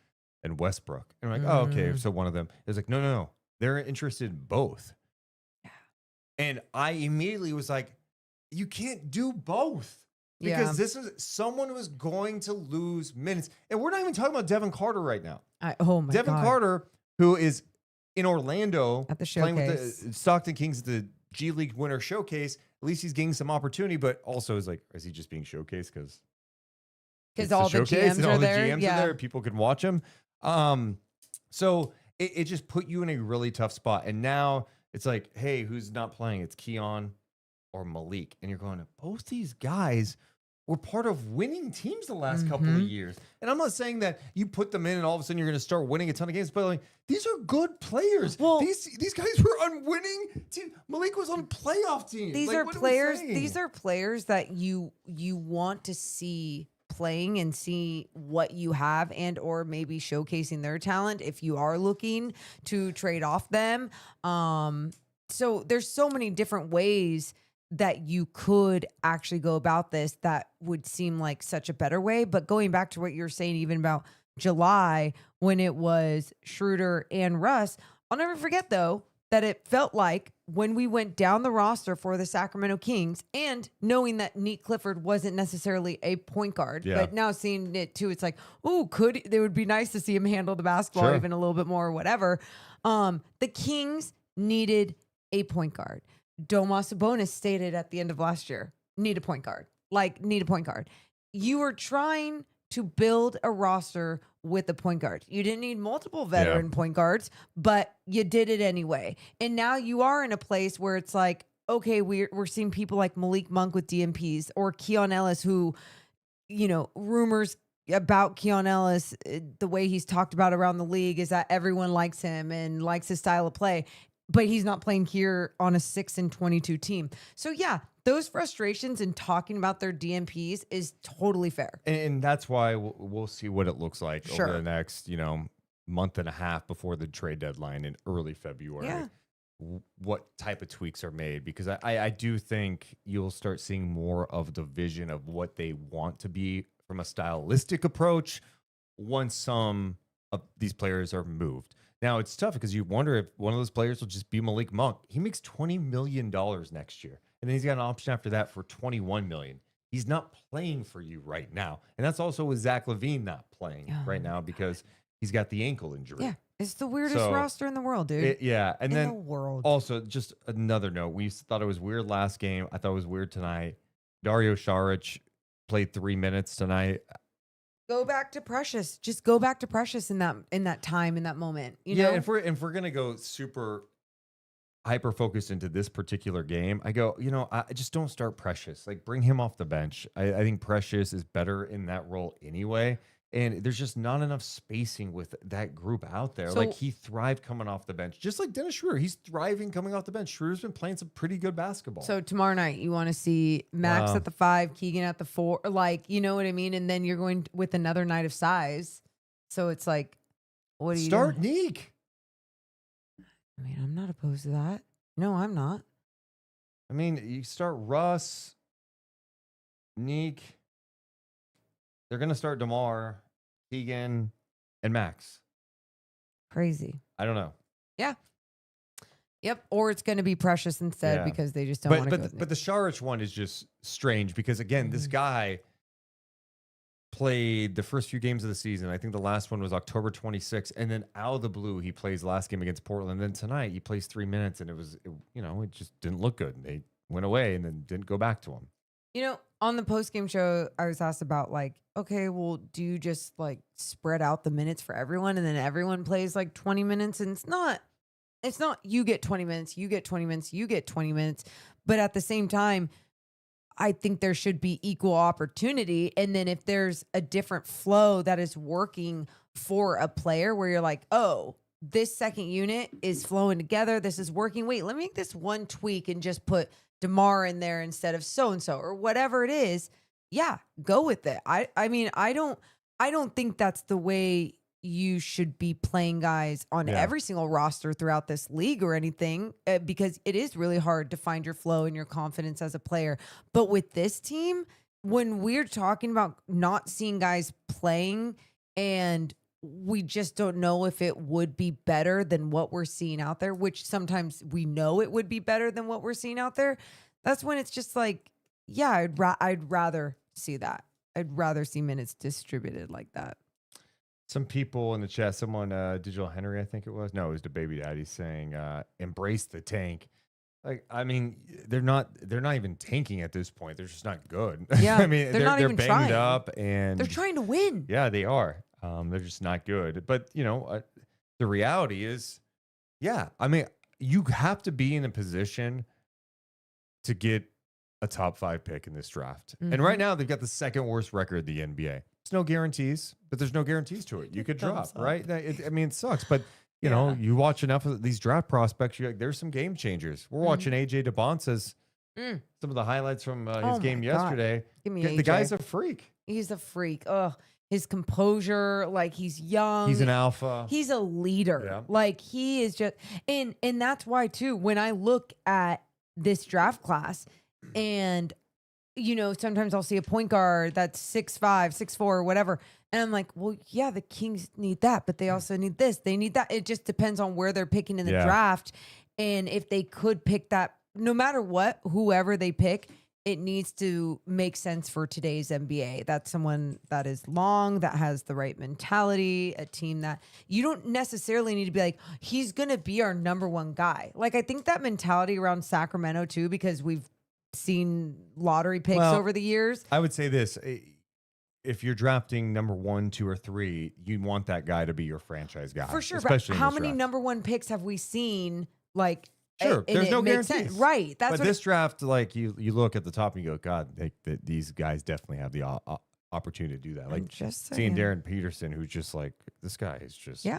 and Westbrook. And we're like, oh, okay, so one of them. It was like, no. They're interested in both. Yeah. And I immediately was like, you can't do both. Because this is someone who is going to lose minutes. And we're not even talking about Devin Carter right now. Devin Carter, who is in Orlando at the playing with the Stockton Kings at the G League Winter Showcase. At least he's getting some opportunity, but also is like, is he just being showcased because all the GMs are there? GMs are there. People can watch him. So it just put you in a really tough spot. And now it's like, hey, who's not playing? It's Keon or Malik. And you're going, both these guys were part of winning teams the last couple of years. And I'm not saying that you put them in and all of a sudden you're going to start winning a ton of games, but like, these are good players. Well, these guys were on winning team. Malik was on playoff teams. These are players. These are players that you want to see playing and see what you have and or maybe showcasing their talent if you are looking to trade off them. So there's so many different ways that you could actually go about this that would seem like such a better way. But going back to what you're saying, even about July, when it was Schroeder and Russ, I'll never forget though, that it felt like when we went down the roster for the Sacramento Kings and knowing that Nique Clifford wasn't necessarily a point guard, but now seeing it too, it's like, oh, it would be nice to see him handle the basketball even a little bit more or whatever. The Kings needed a point guard. Domantas Sabonis stated at the end of last year, need a point guard. You were trying to build a roster with a point guard. You didn't need multiple veteran point guards, but you did it anyway. And now you are in a place where it's like, okay, we're seeing people like Malik Monk with DMPs or Keon Ellis, who, rumors about Keon Ellis, the way he's talked about around the league is that everyone likes him and likes his style of play, but he's not playing here on a 6-22 team. So yeah, those frustrations and talking about their DMPs is totally fair. And that's why we'll see what it looks like over the next, month and a half before the trade deadline in early February. Yeah. What type of tweaks are made, because I do think you'll start seeing more of the vision of what they want to be from a stylistic approach once some of these players are moved. Now, it's tough because you wonder if one of those players will just be Malik Monk. He makes $20 million next year, and then he's got an option after that for $21 million. He's not playing for you right now. And that's also with Zach LaVine not playing right now because he's got the ankle injury. Yeah, It's the weirdest So, roster in the world, dude. yeah. And in then the world. also, just another note. We thought it was weird last game. I thought it was weird tonight. Dario Saric played 3 minutes tonight. Go back to Precious. Just go back to Precious in that time, in that moment. You know? If we're gonna go super hyper focused into this particular game, I go, I just don't start Precious. Like, bring him off the bench. I think Precious is better in that role anyway. And there's just not enough spacing with that group out there. So- Like, he thrived coming off the bench, just like Dennis Schroeder. He's thriving coming off the bench. Schroeder's been playing some pretty good basketball. So tomorrow night, you want to see Max Wow. at the 5, Keegan at the 4, like, you know what I mean? And then you're going with another night of size. So it's like, what do you Start do? Nique. I mean, I'm not opposed to that. No, I'm not. I mean, you start Russ, Nique. They're gonna start DeMar, Keegan, and Max. Crazy. I don't know. Yeah. Yep. Or it's going to be Precious instead Yeah. because they just don't want to go. But the Saric one is just strange because, again, this Mhm. guy played the first few games of the season. I think the last one was October 26th, and then out of the blue, he plays last game against Portland. Then tonight, he plays 3 minutes, and it just didn't look good. And they went away and then didn't go back to him. On the post-game show, I was asked about like, okay, well, do you just like spread out the minutes for everyone and then everyone plays like 20 minutes? And it's not you get 20 minutes, you get 20 minutes, you get 20 minutes. But at the same time, I think there should be equal opportunity. And then if there's a different flow that is working for a player where you're like, oh, this second unit is flowing together, this is working. Wait, let me make this one tweak and just put DeMar in there instead of so-and-so or whatever it is. Yeah, go with it. I mean, I don't think that's the way you should be playing guys on every single roster throughout this league or anything, because it is really hard to find your flow and your confidence as a player. But with this team, when we're talking about not seeing guys playing and we just don't know if it would be better than what we're seeing out there, which sometimes we know it would be better than what we're seeing out there. That's when it's just like, yeah, I'd rather see that. I'd rather see minutes distributed like that. Some people in the chat, someone, Digital Henry, I think it was. No, it was the baby daddy saying, embrace the tank. Like, I mean, they're not even tanking at this point. They're just not good. Yeah, I mean, they're not even banged trying. up and They're trying to win. yeah, they are. They're just not good. But, the reality is, yeah, I mean, you have to be in a position to get a top 5 pick in this draft. And right now, they've got the second worst record in the NBA. There's no guarantees, but there's no guarantees to it. You could drop, right? It sucks. But, you know, you watch enough of these draft prospects, you're like, there's some game changers. We're watching AJ Domantas, some of the highlights from his game yesterday. Give me The AJ. guy's a freak. He's a freak. Ugh. His composure, like he's young. He's an alpha. He's a leader. Yeah. Like he is just, and that's why too, when I look at this draft class and, sometimes I'll see a point guard that's 6'5", 6'4", or whatever. And I'm like, well, yeah, the Kings need that, but they also need this. They need that. It just depends on where they're picking in the draft. And if they could pick that, no matter what, whoever they pick, it needs to make sense for today's NBA. That's someone that is long, that has the right mentality, a team that you don't necessarily need to be like, he's going to be our number one guy. Like, I think that mentality around Sacramento too, because we've seen lottery picks over the years. I would say this. If you're drafting number 1, 2, or 3, you want that guy to be your franchise guy. For sure. Especially But how in this many draft. number one picks have we seen? Like, Sure, and there's it no makes guarantees. sense. Right. That's But what this draft, like you look at the top and you go, God, these guys definitely have the opportunity to do that. Like just seeing saying. Darren Peterson, who's just like, this guy is just Yeah.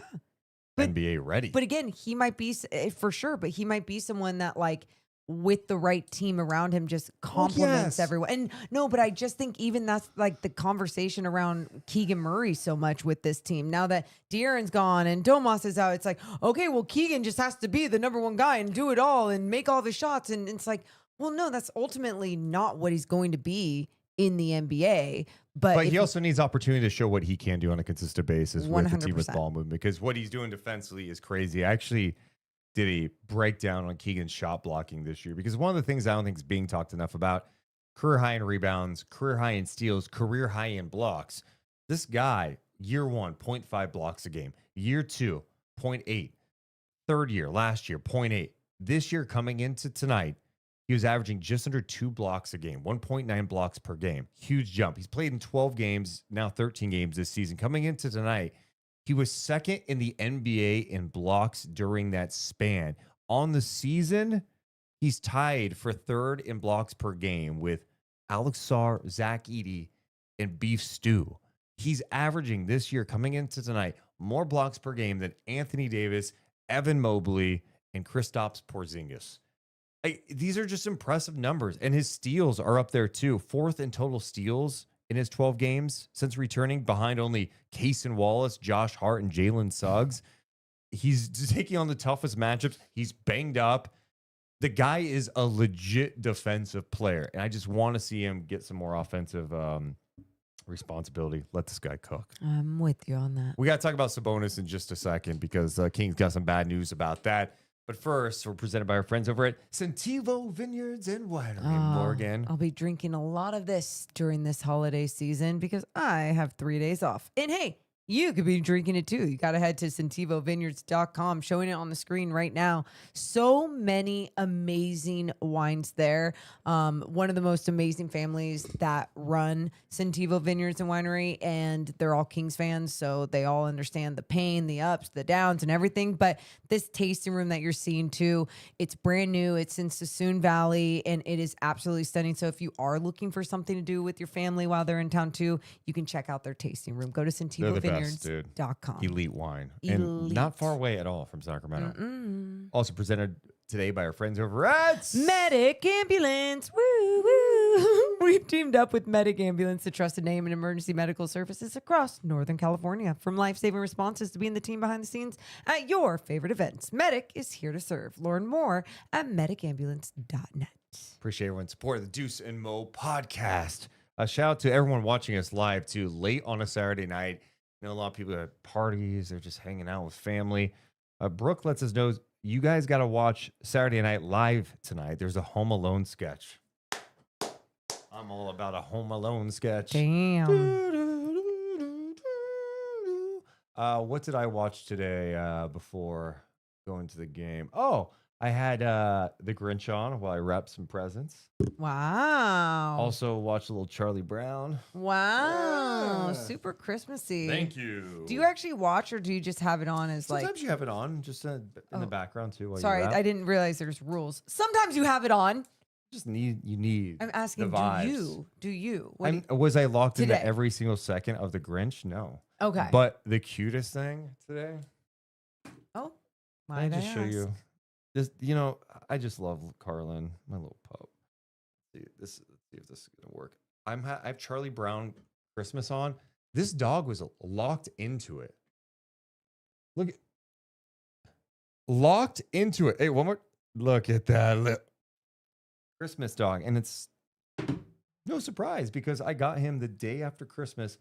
But- NBA ready. But again, he might be for sure, but he might be someone that like with the right team around him just compliments yes. everyone. And no, but I just think even that's like the conversation around Keegan Murray so much with this team. Now that De'Aaron's gone and Domas is out, it's like, okay, well, Keegan just has to be the number one guy and do it all and make all the shots. And it's like, well, no, that's ultimately not what he's going to be in the NBA. But he also needs opportunity to show what he can do on a consistent basis with the team with 100%. ball movement, because what he's doing defensively is crazy. I actually did a breakdown on Keegan's shot blocking this year, because one of the things I don't think is being talked enough about, career high in rebounds, career high in steals, career high in blocks. This guy, year 1, 0.5 blocks a game. Year 2, 0.8. Third year, last year, 0.8. This year, coming into tonight, he was averaging just under 2 blocks a game, 1.9 blocks per game. Huge jump. He's played in 12 games, now 13 games this season. Coming into tonight, he was second in the NBA in blocks during that span. On the season, he's tied for third in blocks per game with Alex Sarr, Zach Edey, and Beef Stew. He's averaging this year, coming into tonight, more blocks per game than Anthony Davis, Evan Mobley, and Kristaps Porzingis. These are just impressive numbers. And his steals are up there too. Fourth in total steals in his 12 games since returning, behind only Cason Wallace, Josh Hart, and Jalen Suggs. He's taking on the toughest matchups. He's banged up. The guy is a legit defensive player. And I just want to see him get some more offensive responsibility. Let this guy cook. I'm with you on that. We got to talk about Sabonis in just a second because King's got some bad news about that. But first, we're presented by our friends over at Sentivo Vineyards and Winery in Morgan. I'll be drinking a lot of this during this holiday season because I have 3 days off. And hey, you could be drinking it too. You got to head to sentivovineyards.com, showing it on the screen right now. So many amazing wines there. One of the most amazing families that run Sentivo Vineyards and Winery, and they're all Kings fans, so they all understand the pain, the ups, the downs, and everything. But this tasting room that you're seeing too, it's brand new. It's in Sassoon Valley, and it is absolutely stunning. So if you are looking for something to do with your family while they're in town too, you can check out their tasting room. Go to Sentivo Vineyards.com. Elite wine. And not far away at all from Sacramento. Also presented today by our friends over at Medic Ambulance. Woo, woo. We've teamed up with Medic Ambulance, the trusted name in emergency medical services across Northern California. From life-saving responses to being the team behind the scenes at your favorite events, Medic is here to serve. Learn more at medicambulance.net. Appreciate everyone's support of the Deuce and Mo podcast. A shout out to everyone watching us live too, late on a Saturday night. I know a lot of people at parties, they're just hanging out with family. Brooke lets us know you guys got to watch Saturday Night Live tonight. There's a Home Alone sketch. I'm all about a Home Alone sketch. Damn. What did I watch today before going to the game? Oh, I had The Grinch on while I wrapped some presents. Wow. Also watched a little Charlie Brown. Wow. Yeah. Super Christmassy. Thank you. Do you actually watch, or do you just have it on as Sometimes you have it on just in the background too. While Sorry, you wrap. I didn't realize there's rules. Sometimes you have it on. You need. I'm asking, the vibes. do you? What Was I locked Today. into every single second of The Grinch? No. Okay. But the cutest thing today, Oh, I might just show ask? you. This, I just love Carlin, my little pup. Let's see if this is gonna work. I have Charlie Brown Christmas on. This dog was locked into it. Locked into it. Hey, one more. Look at that Christmas dog, and it's no surprise because I got him the day after Christmas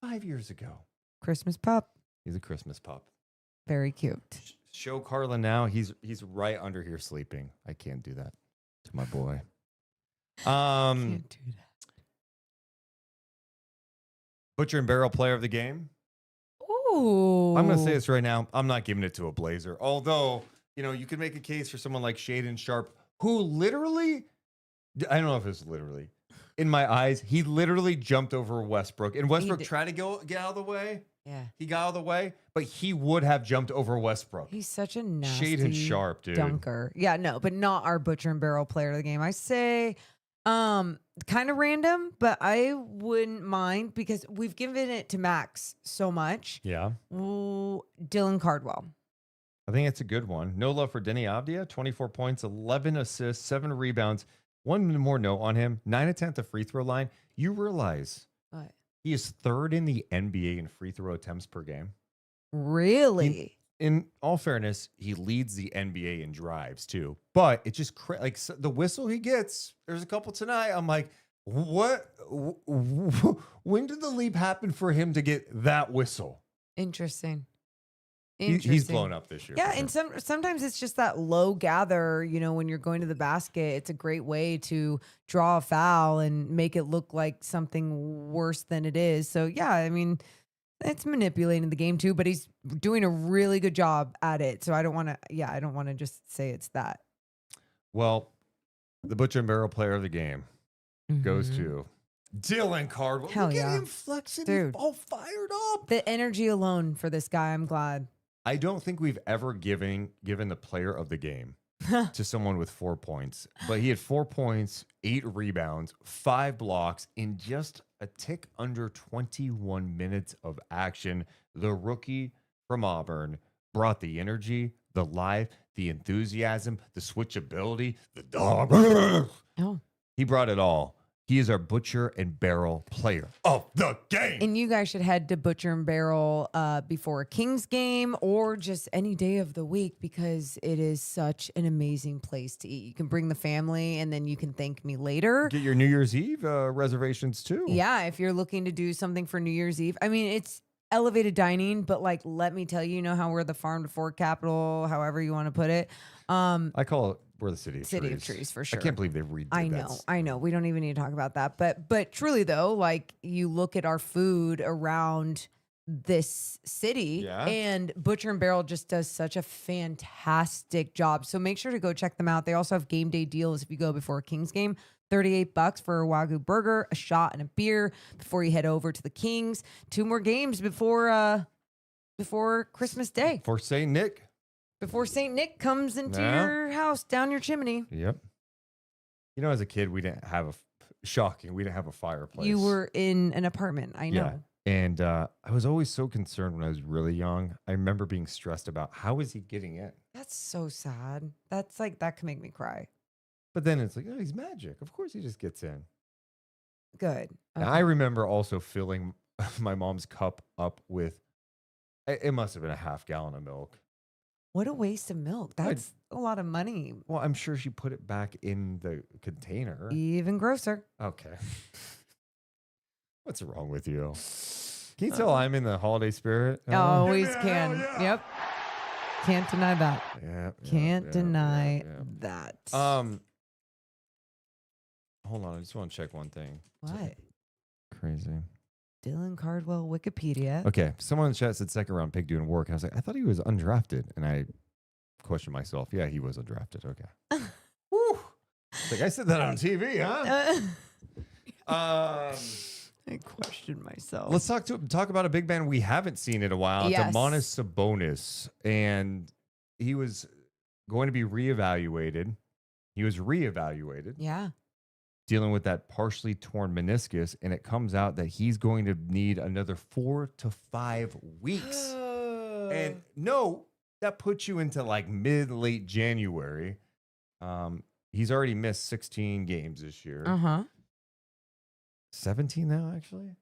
5 years ago. Christmas pup. He's a Christmas pup. Very cute. Show Carlin now. He's right under here sleeping. I can't do that to my boy. Can't do that. Butcher and Barrel player of the game. Ooh. I'm going to say this right now. I'm not giving it to a Blazer. Although, you could make a case for someone like Shaden Sharp, who literally, I don't know if it's literally, in my eyes, he literally jumped over Westbrook. And Westbrook tried to get out of the way. Yeah. He got out of the way, but he would have jumped over Westbrook. He's such a nasty Shaden Sharp, dude. dunker. Yeah, no, but not our Butcher and Barrel player of the game. I say kind of random, but I wouldn't mind because we've given it to Max so much. Yeah. Ooh, Dylan Cardwell. I think it's a good one. No love for Denny Avdia. 24 points, 11 assists, 7 rebounds. One more note on him. 9 of 10 at the free throw line. You realize What? he is third in the NBA in free throw attempts per game. Really? In all fairness, he leads the NBA in drives too. But it just the whistle he gets. There's a couple tonight. I'm like, what? When did the leap happen for him to get that whistle? Interesting. He's blown up this year. Yeah, for sure. and sometimes it's just that low gather, when you're going to the basket, it's a great way to draw a foul and make it look like something worse than it is. So yeah, I mean, it's manipulating the game too, but he's doing a really good job at it. So I don't want to just say it's that. Well, the Butcher and Barrel player of the game goes to Dylan Cardwell. Hell Look yeah. at him flexing. Dude. He's all fired up. The energy alone for this guy, I'm glad. I don't think we've ever given the player of the game to someone with 4 points, but he had 4 points, 8 rebounds, 5 blocks in just a tick under 21 minutes of action. The rookie from Auburn brought the energy, the life, the enthusiasm, the switchability, the dog. Oh. He brought it all. He is our Butcher and Barrel player of the game. And you guys should head to Butcher and Barrel before a Kings game or just any day of the week because it is such an amazing place to eat. You can bring the family and then you can thank me later. Get your New Year's Eve reservations too. Yeah, if you're looking to do something for New Year's Eve. I mean, it's elevated dining, but like, let me tell you, you know how we're the farm to fork capital, however you want to put it. I call it we're the city of trees for sure. I can't believe they redid that. I know. We don't even need to talk about that. But truly though, like you look at our food around this city and Butcher and Barrel just does such a fantastic job. So make sure to go check them out. They also have game day deals if you go before a Kings game. $38 for a Wagyu burger, a shot, and a beer before you head over to the Kings. 2 more games before Christmas Day. For St. Nick. Before St. Nick comes into your house, down your chimney. Yep. You know, as a kid, we didn't have we didn't have a fireplace. You were in an apartment. I know. Yeah. And I was always so concerned when I was really young. I remember being stressed about how is he getting in? That's so sad. That's like, that can make me cry. But then it's like, oh, he's magic. Of course he just gets in. Good. And I remember also filling my mom's cup up with, it must have been a half gallon of milk. What a waste of milk. That's a lot of money. Well, I'm sure she put it back in the container. Even grosser. Okay. What's wrong with you? Can you tell I'm in the holiday spirit? Always can. Yep. Can't deny that. Yeah. Can't deny that. Hold on. I just want to check one thing. What? Crazy. Dylan Cardwell, Wikipedia. Okay. Someone in the chat said second round pick doing work. And I was like, I thought he was undrafted. And I questioned myself. Yeah, he was undrafted. Okay. Woo. Like I said that on TV, huh? I questioned myself. Let's talk about a big man we haven't seen in a while. Yes. Domantas Sabonis. And he was going to be reevaluated. He was reevaluated. Yeah. Dealing with that partially torn meniscus, and it comes out that he's going to need another 4 to 5 weeks. And no, that puts you into like late January. He's already missed 16 games this year. 17 now, actually.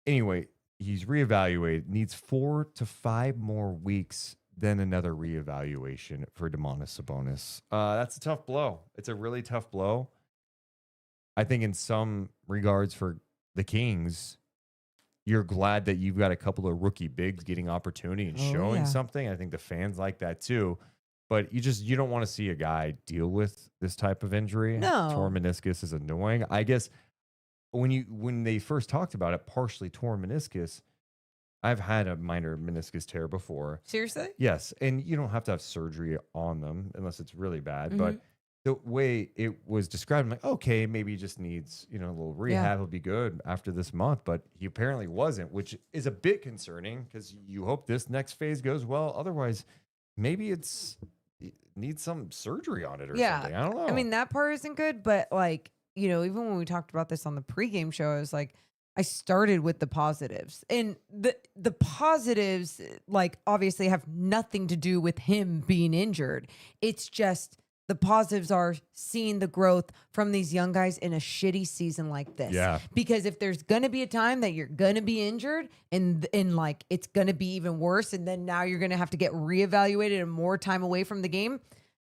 Anyway, he's reevaluated, needs 4 to 5 more weeks, then another reevaluation for Domantas Sabonis. That's a tough blow. It's a really tough blow. I think in some regards for the Kings, you're glad that you've got a couple of rookie bigs getting opportunity and showing something. I think the fans like that too. But you don't want to see a guy deal with this type of injury. No. Torn meniscus is annoying. I guess when they first talked about it, partially torn meniscus, I've had a minor meniscus tear before. Seriously? Yes. And you don't have to have surgery on them unless it's really bad. But the way it was described, I'm like, okay, maybe he just needs, a little rehab. He'll be good after this month. But he apparently wasn't, which is a bit concerning because you hope this next phase goes well. Otherwise, maybe it needs some surgery on it or something. I don't know. I mean, that part isn't good. But like, even when we talked about this on the pregame show, I was like, I started with the positives. And the positives, like, obviously have nothing to do with him being injured. It's just the positives are seeing the growth from these young guys in a shitty season like this. Yeah. Because if there's going to be a time that you're going to be injured and like it's going to be even worse, and then now you're going to have to get reevaluated and more time away from the game,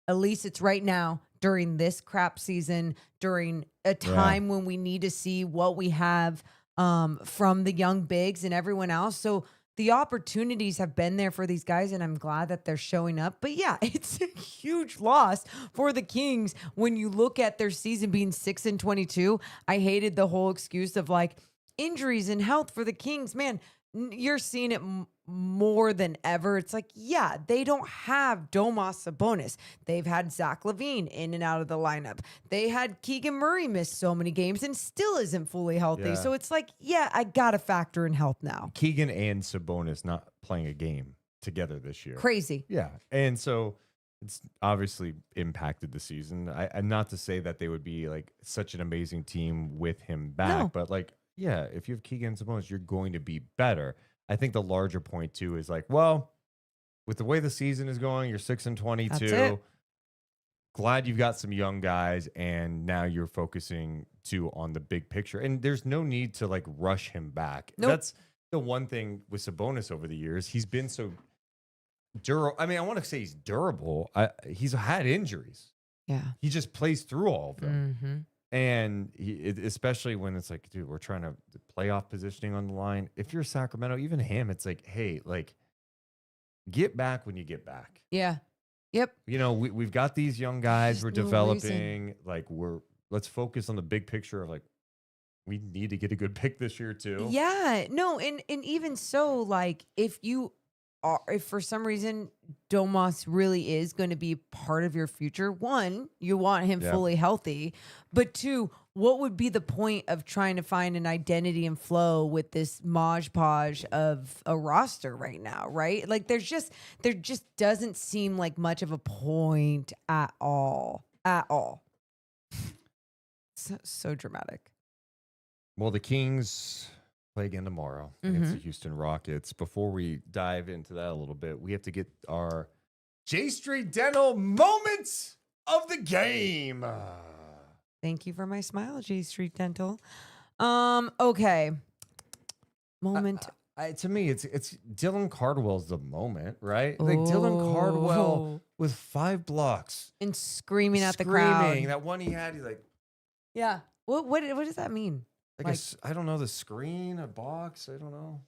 at least it's right now during this crap season, during a time when we need to see what we have from the young bigs and everyone else. So the opportunities have been there for these guys, and I'm glad that they're showing up. But yeah, it's a huge loss for the Kings when you look at their season being 6-22. I hated the whole excuse of like injuries and health for the Kings. Man, you're seeing it more than ever. It's like, yeah, they don't have Domantas Sabonis. They've had Zach LaVine in and out of the lineup. They had Keegan Murray miss so many games and still isn't fully healthy. Yeah. So it's like, yeah, I got to factor in health now. Keegan and Sabonis not playing a game together this year. Crazy. Yeah. And so it's obviously impacted the season. And not to say that they would be like such an amazing team with him back, No. but like, yeah, if you have Keegan and Sabonis, you're going to be better. I think the larger point too is like, well, with the way the season is going, you're 6-22. That's it. Glad you've got some young guys, and now you're focusing too on the big picture. And there's no need to like rush him back. Nope. That's the one thing with Sabonis over the years. He's been so durable. I mean, I want to say he's durable. He's had injuries. Yeah. He just plays through all of them. Mm-hmm. And especially when it's like, dude, we're trying to playoff positioning on the line. If you're Sacramento, even him, it's like, hey, like, get back when you get back. Yeah. Yep. You know, we've got these young guys Just we're no developing. Like, let's focus on the big picture of like, we need to get a good pick this year too. Yeah. No, and even so, like, if for some reason Domas really is going to be part of your future, one, you want him fully healthy, but two, what would be the point of trying to find an identity and flow with this Maj Podge of a roster right now, right? Like there just doesn't seem like much of a point at all. So dramatic. Well, the Kings play again tomorrow against the Houston Rockets. Before we dive into that a little bit, we have to get our J Street Dental moments of the game. Thank you for my smile, J Street Dental. Okay. Moment. To me, it's Dylan Cardwell's the moment, right? Like Dylan Cardwell with 5 blocks And screaming at the crowd. That one he had, he's like, Yeah. What does that mean? like I don't know, the screen, a box, I don't know.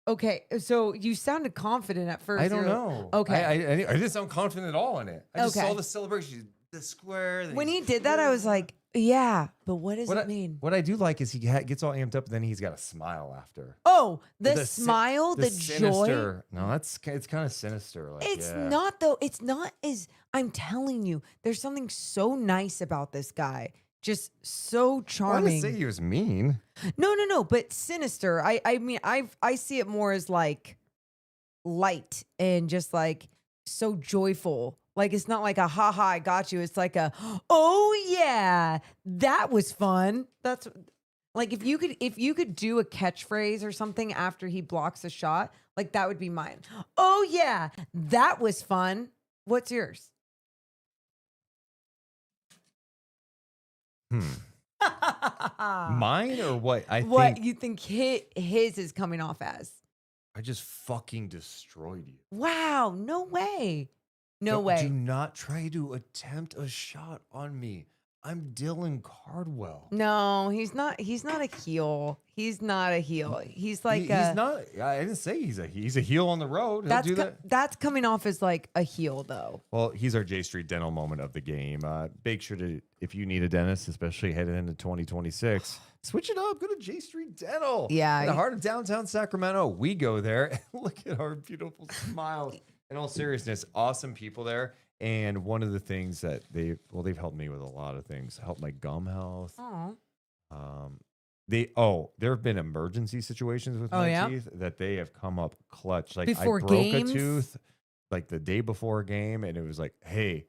Okay, so you sounded confident at first. I don't know. Okay. I didn't sound confident at all in it. I just Okay. saw the celebration, the square. When he did that, I was like, yeah, but what does it mean? What I do like is he gets all amped up, and then he's got a smile after. Oh, the sin- smile, the joy. sinister. No, it's kind of sinister. Like, It's yeah. not though. It's not as I'm telling you. There's something so nice about this guy. Just so Well, I charming. didn't say he was mean. No, but sinister. I mean, I see it more as like light and just like so joyful. Like it's not like a haha, I got you. It's like a oh yeah, that was fun. That's like if you could do a catchphrase or something after he blocks a shot, like that would be mine. Oh yeah, that was fun. What's yours? Mine or what? What you think his is coming off as? I just fucking destroyed you. Wow, no way. No way. Do not try to attempt a shot on me. I'm Dylan Cardwell. No, he's not a heel. He's not a heel. He's like he's not. I didn't say he's a heel on the road. He'll do that. That's coming off as like a heel though. Well, he's our J Street Dental moment of the game. Make sure to, if you need a dentist, especially heading into 2026, switch it up. Go to J Street Dental. Yeah. In the heart of downtown Sacramento. We go there and look at our beautiful smiles. In all seriousness, awesome people there. And one of the things that they've helped me with a lot of things, helped my gum health. Oh. There have been emergency situations with my teeth that they have come up clutch. Like Before I broke games? a tooth like the day before a game, and it was like, hey,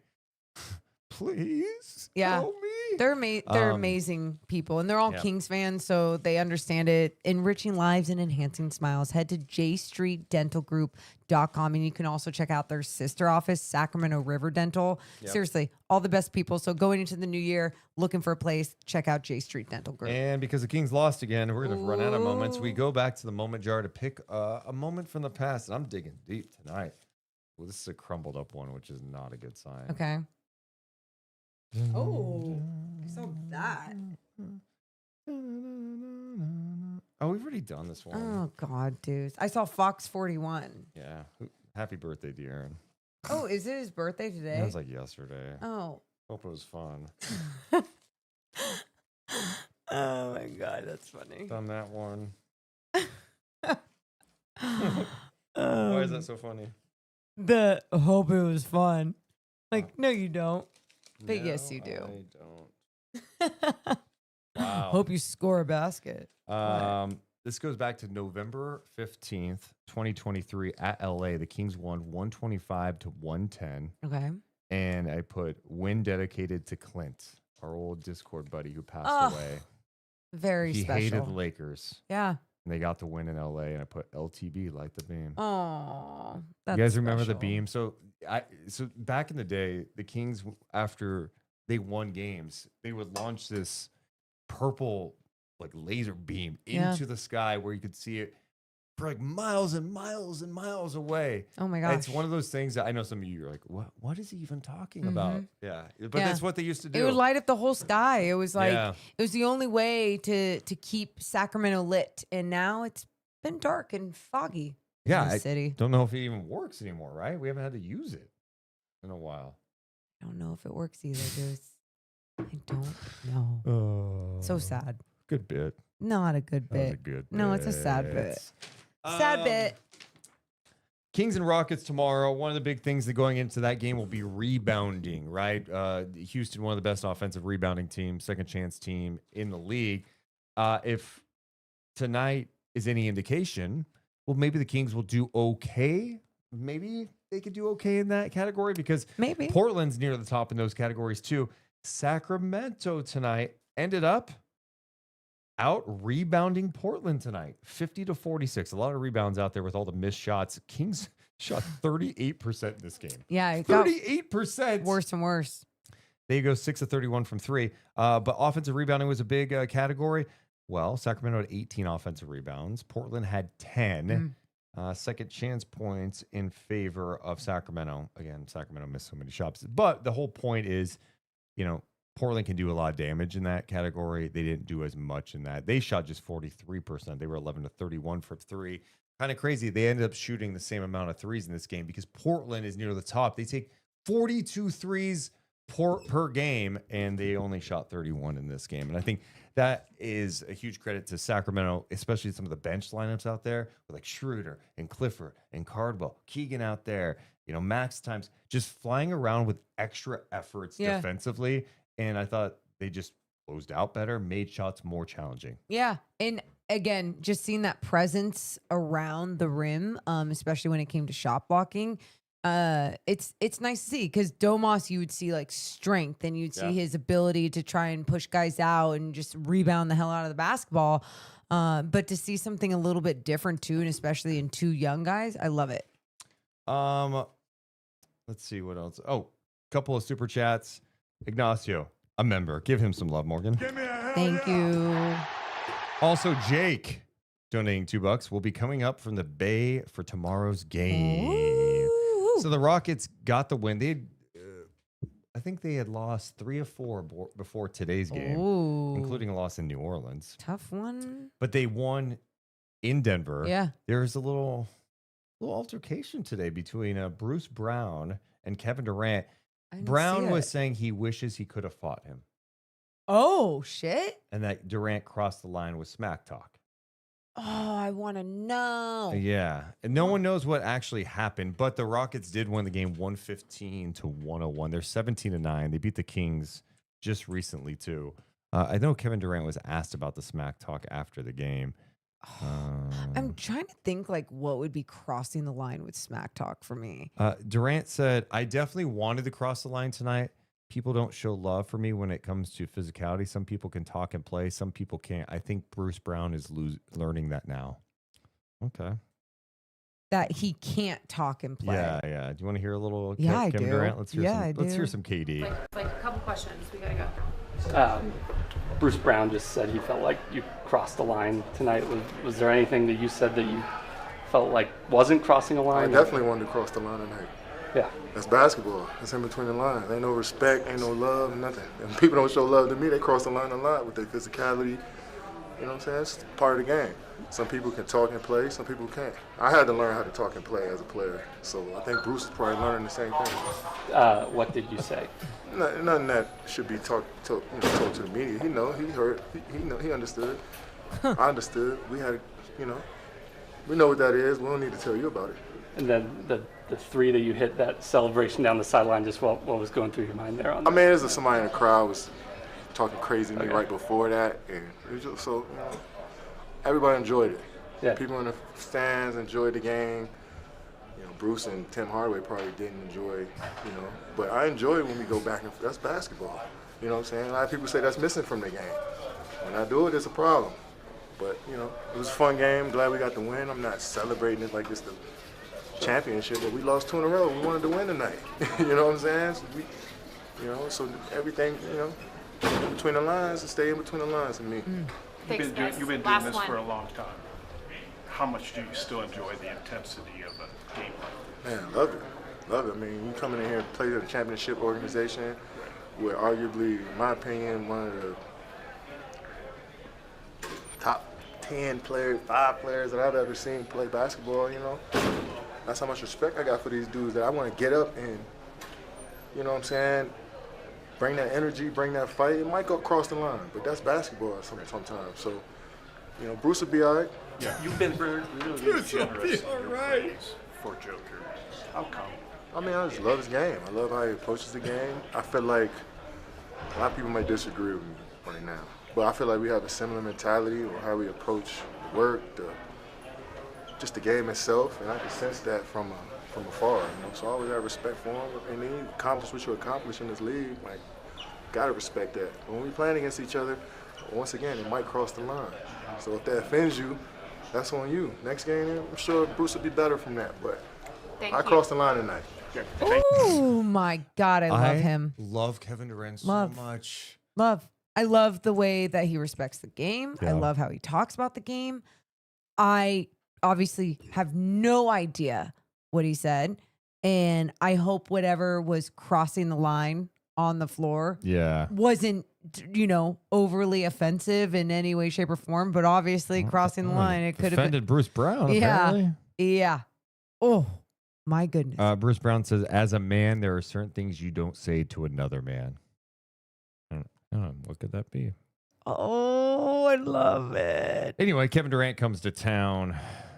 please help me. They're amazing people, and they're all Kings fans, so they understand it. Enriching lives and enhancing smiles. Head to jstreetdentalgroup.com, and you can also check out their sister office, Sacramento River Dental. Seriously, all the best people. So going into the new year, looking for a place, check out J Street Dental Group. And because the Kings lost again, we're going to run out of moments. We go back to the moment jar to pick a moment from the past, and I'm digging deep tonight. Well, this is a crumbled up one, which is not a good sign. Okay. Oh, I saw that. Oh, we've already done this one. Oh, God, dude. I saw Fox 41. Yeah. Happy birthday, De'Aaron. Oh, is it his birthday today? It was like yesterday. Oh. Hope it was fun. Oh, my God. That's funny. Done that one. That's so funny. The hope it was fun. Like, no, you don't. But No, yes, you do. I don't. Wow. Hope you score a basket. This goes back to November 15th, 2023 at LA. The Kings won 125 to 110. Okay. And I put win dedicated to Clint, our old Discord buddy who passed away. Very he special. hated the Lakers. Yeah. And they got the win in LA, and I put LTB, light the beam. Oh, You guys remember the beam? So back in the day, the Kings, after they won games, they would launch this purple like laser beam into the sky where you could see it for like miles and miles and miles away. Oh my gosh. It's one of those things that I know some of you are like, what is he even talking about? Yeah. But that's what they used to do. It would light up the whole sky. It was like Yeah. it was the only way to keep Sacramento lit. And now it's been dark and foggy in the city. Don't know if it even works anymore, right? We haven't had to use it in a while. I don't know if it works either, Deuce. I don't know. Oh, So sad. good bit. Not a good That was bit. a good bit. No, it's a sad bit. Sad bit. Kings and Rockets tomorrow. One of the big things that going into that game will be rebounding, right? Houston, one of the best offensive rebounding teams, second chance team in the league. If tonight is any indication, well, maybe the Kings will do okay. Maybe they could do okay in that category because Maybe. Portland's near the top in those categories too. Sacramento tonight ended up out rebounding Portland tonight, 50 to 46. A lot of rebounds out there with all the missed shots. Kings shot 38% in this game. Yeah, it got 38%. worse and worse. There you go, 6 of 31 from 3. But offensive rebounding was a big category. Well, Sacramento had 18 offensive rebounds. Portland had 10. Second chance points in favor of Sacramento. Again, Sacramento missed so many shots. But the whole point is, Portland can do a lot of damage in that category. They didn't do as much in that. They shot just 43%. They were 11 to 31 from 3. Kind of crazy. They ended up shooting the same amount of threes in this game because Portland is near the top. They take 42 threes per game, and they only shot 31 in this game. And I think that is a huge credit to Sacramento, especially some of the bench lineups out there with like Schroeder and Clifford and Cardwell, Keegan out there, max times, just flying around with extra efforts defensively. And I thought they just closed out better, made shots more challenging. Yeah. And again, just seeing that presence around the rim, especially when it came to shot blocking, it's nice to see because Domas, you would see like strength and you'd see his ability to try and push guys out and just rebound the hell out of the basketball. But to see something a little bit different too, and especially in two young guys, I love it. Let's see what else. Oh, couple of super chats. Ignacio, a member. Give him some love, Morgan. Thank you. Also, Jake, donating $2, will be coming up from the Bay for tomorrow's game. Ooh. So the Rockets got the win. They, I think they had lost 3 of 4 before today's game, including a loss in New Orleans. Tough one. But they won in Denver. Yeah. There's a little altercation today between Bruce Brown and Kevin Durant. Brown was saying he wishes he could have fought him. Oh, shit. And that Durant crossed the line with smack talk. Oh, I want to know. Yeah. And no one knows what actually happened, but the Rockets did win the game 115 to 101. They're 17-9. They beat the Kings just recently, too. I know Kevin Durant was asked about the smack talk after the game. I'm trying to think like what would be crossing the line with smack talk for me. Durant said, I definitely wanted to cross the line tonight. People don't show love for me when it comes to physicality. Some people can talk and play. Some people can't. I think Bruce Brown is learning that now. Okay. That he can't talk and play. Yeah. Do you want to hear a little I Kevin do. Durant? Let's hear I let's do. hear some KD. Like a couple questions. We gotta go. Bruce Brown just said he felt like you crossed the line tonight. Was there anything that you said that you felt like wasn't crossing a line? I definitely wanted to cross the line tonight. Yeah. That's basketball. It's in between the lines. Ain't no respect, ain't no love, nothing. And people don't show love to me, they cross the line a lot with their physicality. You know what I'm saying? It's part of the game. Some people can talk and play, some people can't. I had to learn how to talk and play as a player. So I think Bruce is probably learning the same thing. What did you say? Nothing that should be talked to the media. He know, he heard, he understood. I understood. We had, we know what that is. We don't need to tell you about it. And then the three that you hit, that celebration down the sideline, just what was going through your mind there on that? I mean, there's somebody in the crowd was talking crazy to me right before that, and it was just so, everybody enjoyed it. Yeah. People in the stands enjoyed the game. Bruce and Tim Hardaway probably didn't enjoy, but I enjoy it when we go back and forth. That's basketball. You know what I'm saying? A lot of people say that's missing from the game. When I do it, it's a problem. But, it was a fun game. Glad we got the win. I'm not celebrating it like it's the championship, but we lost 2 in a row. We wanted to win tonight. You know what I'm saying? So, so everything, in between the lines, stay in between the lines for me. You've been doing this for a long time. How much do you still enjoy the intensity of a game like this? Man, I love it. Love it. I mean, you come in here and play in a championship organization with arguably, in my opinion, one of the top 10 players, 5 players that I've ever seen play basketball, That's how much respect I got for these dudes that I want to get up and, bring that energy, bring that fight. It might go across the line, but that's basketball sometimes. So, Bruce will be all right. Yeah, you've been really generous in your praise for Joker. How come? I mean, I just love his game. I love how he approaches the game. I feel like a lot of people might disagree with me right now, but I feel like we have a similar mentality on how we approach work, just the game itself, and I can sense that from afar. So I always have respect for him, and then you accomplish what you accomplish in this league. Like, gotta respect that. When we playing against each other, once again, it might cross the line. So if that offends you, that's on you. Next game, I'm sure Bruce will be better from that, but I crossed the line tonight. Oh my God, I love him. Love Kevin Durant so much. I love the way that he respects the game. Yeah. I love how he talks about the game. I obviously have no idea what he said, and I hope whatever was crossing the line on the floor wasn't, overly offensive in any way, shape, or form, but obviously crossing the line, it could have offended Bruce Brown, apparently. Yeah. Oh, my goodness. Bruce Brown says, as a man, there are certain things you don't say to another man. What could that be? Oh, I love it. Anyway, Kevin Durant comes to town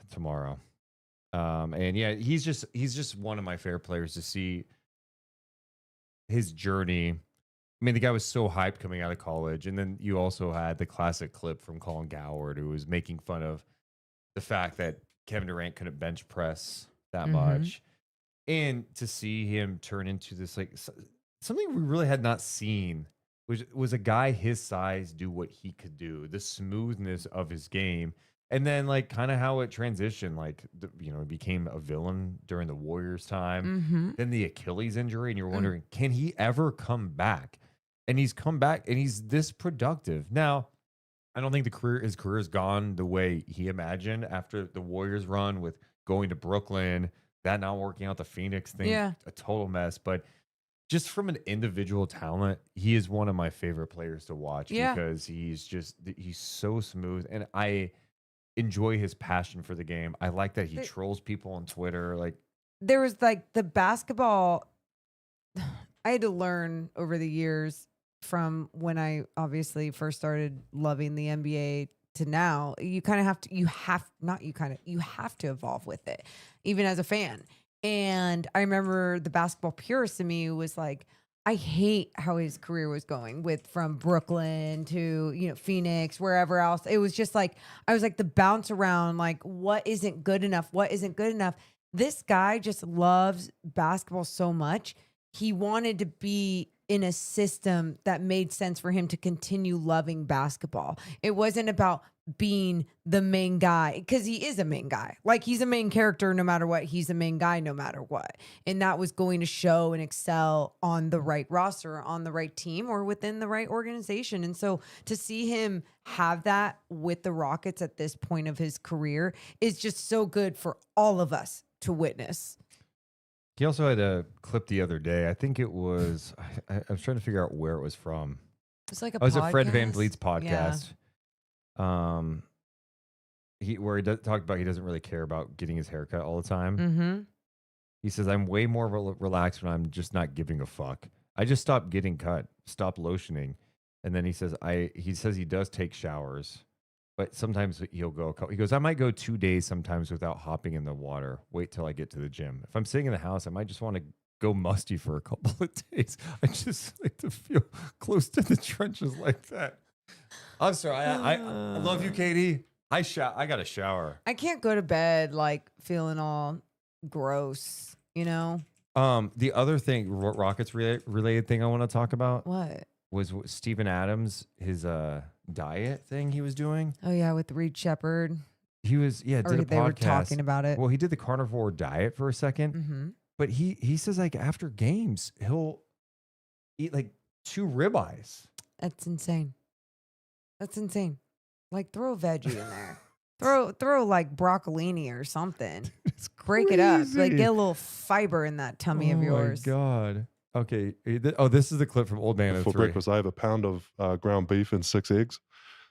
tomorrow. And yeah, he's just one of my favorite players to see his journey. I mean, the guy was so hyped coming out of college. And then you also had the classic clip from Colin Cowherd, who was making fun of the fact that Kevin Durant couldn't bench press that much. And to see him turn into this, like, something we really had not seen, which was a guy his size do what he could do, the smoothness of his game. And then, like, kind of how it transitioned, like, it became a villain during the Warriors time. Then the Achilles injury, and you're wondering, can he ever come back? And he's come back, and he's this productive. Now, I don't think his career has gone the way he imagined after the Warriors run with going to Brooklyn, that not working out, the Phoenix thing, a total mess. But just from an individual talent, he is one of my favorite players to watch because he's so smooth, and I enjoy his passion for the game. I like that he trolls people on Twitter. Like, there was like the basketball I had to learn over the years from when I obviously first started loving the NBA to now. You kind of have to, you have to evolve with it, even as a fan. And I remember the basketball purist in me was like, I hate how his career was going from Brooklyn to, Phoenix, wherever else. It was just like, I was like the bounce around, like, what isn't good enough? What isn't good enough? This guy just loves basketball so much. He wanted to be in a system that made sense for him to continue loving basketball. It wasn't about being the main guy, because he is a main guy. Like, he's a main character no matter what. He's a main guy no matter what. And that was going to show and excel on the right roster, on the right team, or within the right organization. And so to see him have that with the Rockets at this point of his career is just so good for all of us to witness. He also had a clip the other day. I think it was, I was trying to figure out where it was from. It's like a podcast. It was a Fred podcast? VanVleet's podcast. Yeah. Where he talked about he doesn't really care about getting his haircut all the time. Mm-hmm. He says, I'm way more relaxed when I'm just not giving a fuck. I just stopped getting cut, stopped lotioning. And then he says he does take showers. But sometimes he'll go. He goes, I might go 2 days sometimes without hopping in the water. Wait till I get to the gym. If I'm sitting in the house, I might just want to go musty for a couple of days. I just like to feel close to the trenches like that. I'm sorry. I love you, Katie. I got a shower. I can't go to bed like feeling all gross, you know? The other thing, Rockets related thing I want to talk about What? was Steven Adams, his diet thing he was doing. Oh, yeah, with Reed Shepherd. He was, did a podcast. They were talking about it. Well, he did the carnivore diet for a second. Mm-hmm. But he says like after games, he'll eat like 2 ribeyes. That's insane. That's insane. Like throw a veggie in there. throw like broccolini or something. It's Break it up. Like get a little fiber in that tummy of yours. Oh my God. Okay. This is the clip from Old Man. For breakfast, I have a pound of ground beef and 6 eggs.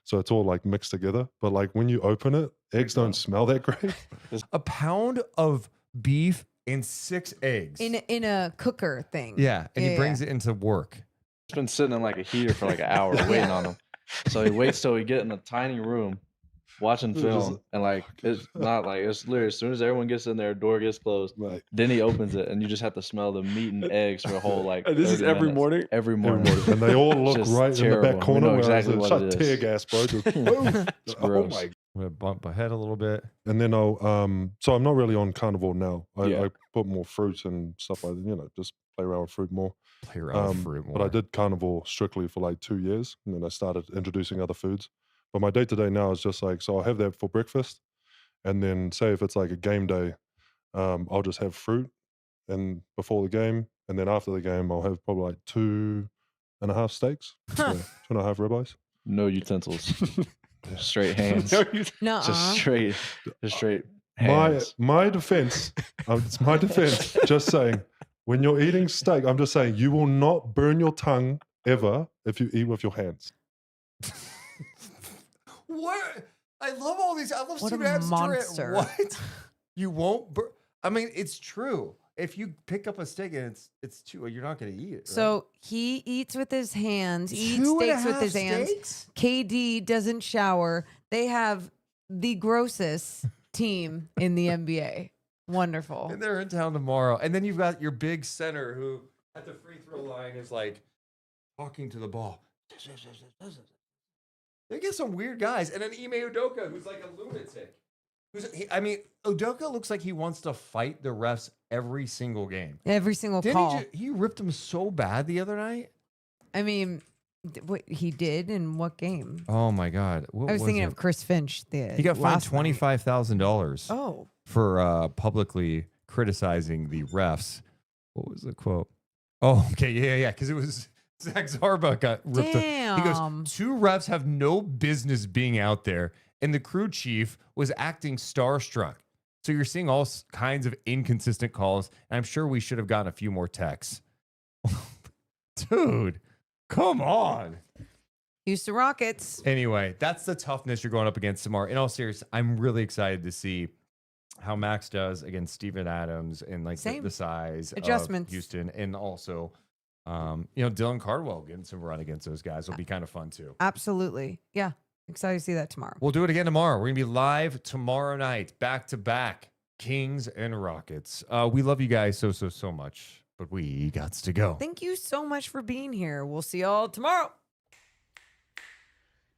So it's all like mixed together. But like when you open it, eggs don't smell that great. A pound of beef and 6 eggs. In a cooker thing. Yeah. And he brings it into work. He's been sitting in like a heater for like an hour waiting on him. So he waits till we get in a tiny room watching film, and like it's not like it's literally as soon as everyone gets in there, door gets closed, Right. then he opens it, and you just have to smell the meat and eggs for a whole like. And this is 30 every minutes. morning? Every morning. And they all look Just right in the terrible. back We corner know where exactly it's what like it tear is. gas, bro. Just boom. It's Oh gross. my. I'm going to bump ahead a little bit. And then I'll so I'm not really on carnivore now. Yeah. I put more fruits and stuff like that, just play around with fruit more. Play around with fruit more. But I did carnivore strictly for like 2 years, and then I started introducing other foods. But my day to day now is just like, so I'll have that for breakfast, and then say if it's like a game day, I'll just have fruit and before the game, and then after the game I'll have probably like 2.5 steaks, so 2.5 ribeyes. No utensils. Straight hands. No. Just straight hands. My defense, it's my defense. Just saying, when you're eating steak, I'm just saying you will not burn your tongue ever if you eat with your hands. What? I love all these. I love What a Steven Adams. monster. What? You won't I mean, it's true. If you pick up a steak and it's 2, you're not going to eat it. Right? So he eats with his hands. He eats 2.5 steaks with his hands. steaks? KD doesn't shower. They have the grossest team in the NBA. Wonderful. And they're in town tomorrow. And then you've got your big center who at the free throw line is like talking to the ball. They get some weird guys. And then Ime Udoka, who's like a lunatic. Udoka looks like he wants to fight the refs every single game. Every single Didn't call. he ripped him so bad the other night? I mean, what he did in what game? Oh my God. What I was thinking it? of Chris Finch. He got fined $25,000 Oh. for publicly criticizing the refs. What was the quote? Oh, okay. Yeah. Because it was Zach Zarba got ripped. Damn. He goes, 2 refs have no business being out there. And the crew chief was acting starstruck. So you're seeing all kinds of inconsistent calls. And I'm sure we should have gotten a few more texts. Dude, come on. Houston Rockets. Anyway, that's the toughness you're going up against tomorrow. In all seriousness, I'm really excited to see how Max does against Steven Adams and like the size adjustments of Houston. And also, Dylan Cardwell getting some run against those guys will be kind of fun too. Absolutely. Yeah. Excited to see that tomorrow. We'll do it again tomorrow. We're going to be live tomorrow night, back to back, Kings and Rockets. We love you guys so much, but we got to go. Thank you so much for being here. We'll see y'all tomorrow.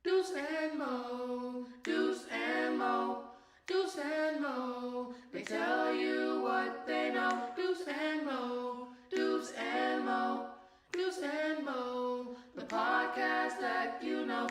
Deuce and Mo, Deuce and Mo, Deuce and Mo. They tell you what they know. Deuce and Mo, Deuce and Mo, Deuce and Mo. The podcast that you know.